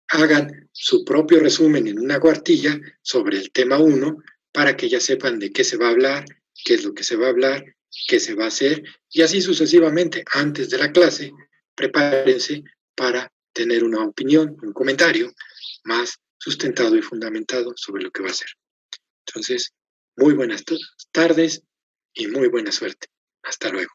hagan su propio resumen en una cuartilla sobre el tema 1 para que ya sepan de qué se va a hablar, qué es lo que se va a hablar, qué se va a hacer, y así sucesivamente. Antes de la clase, prepárense para tener una opinión, un comentario más sustentado y fundamentado sobre lo que va a ser. Entonces, muy buenas tardes y muy buena suerte. Hasta luego.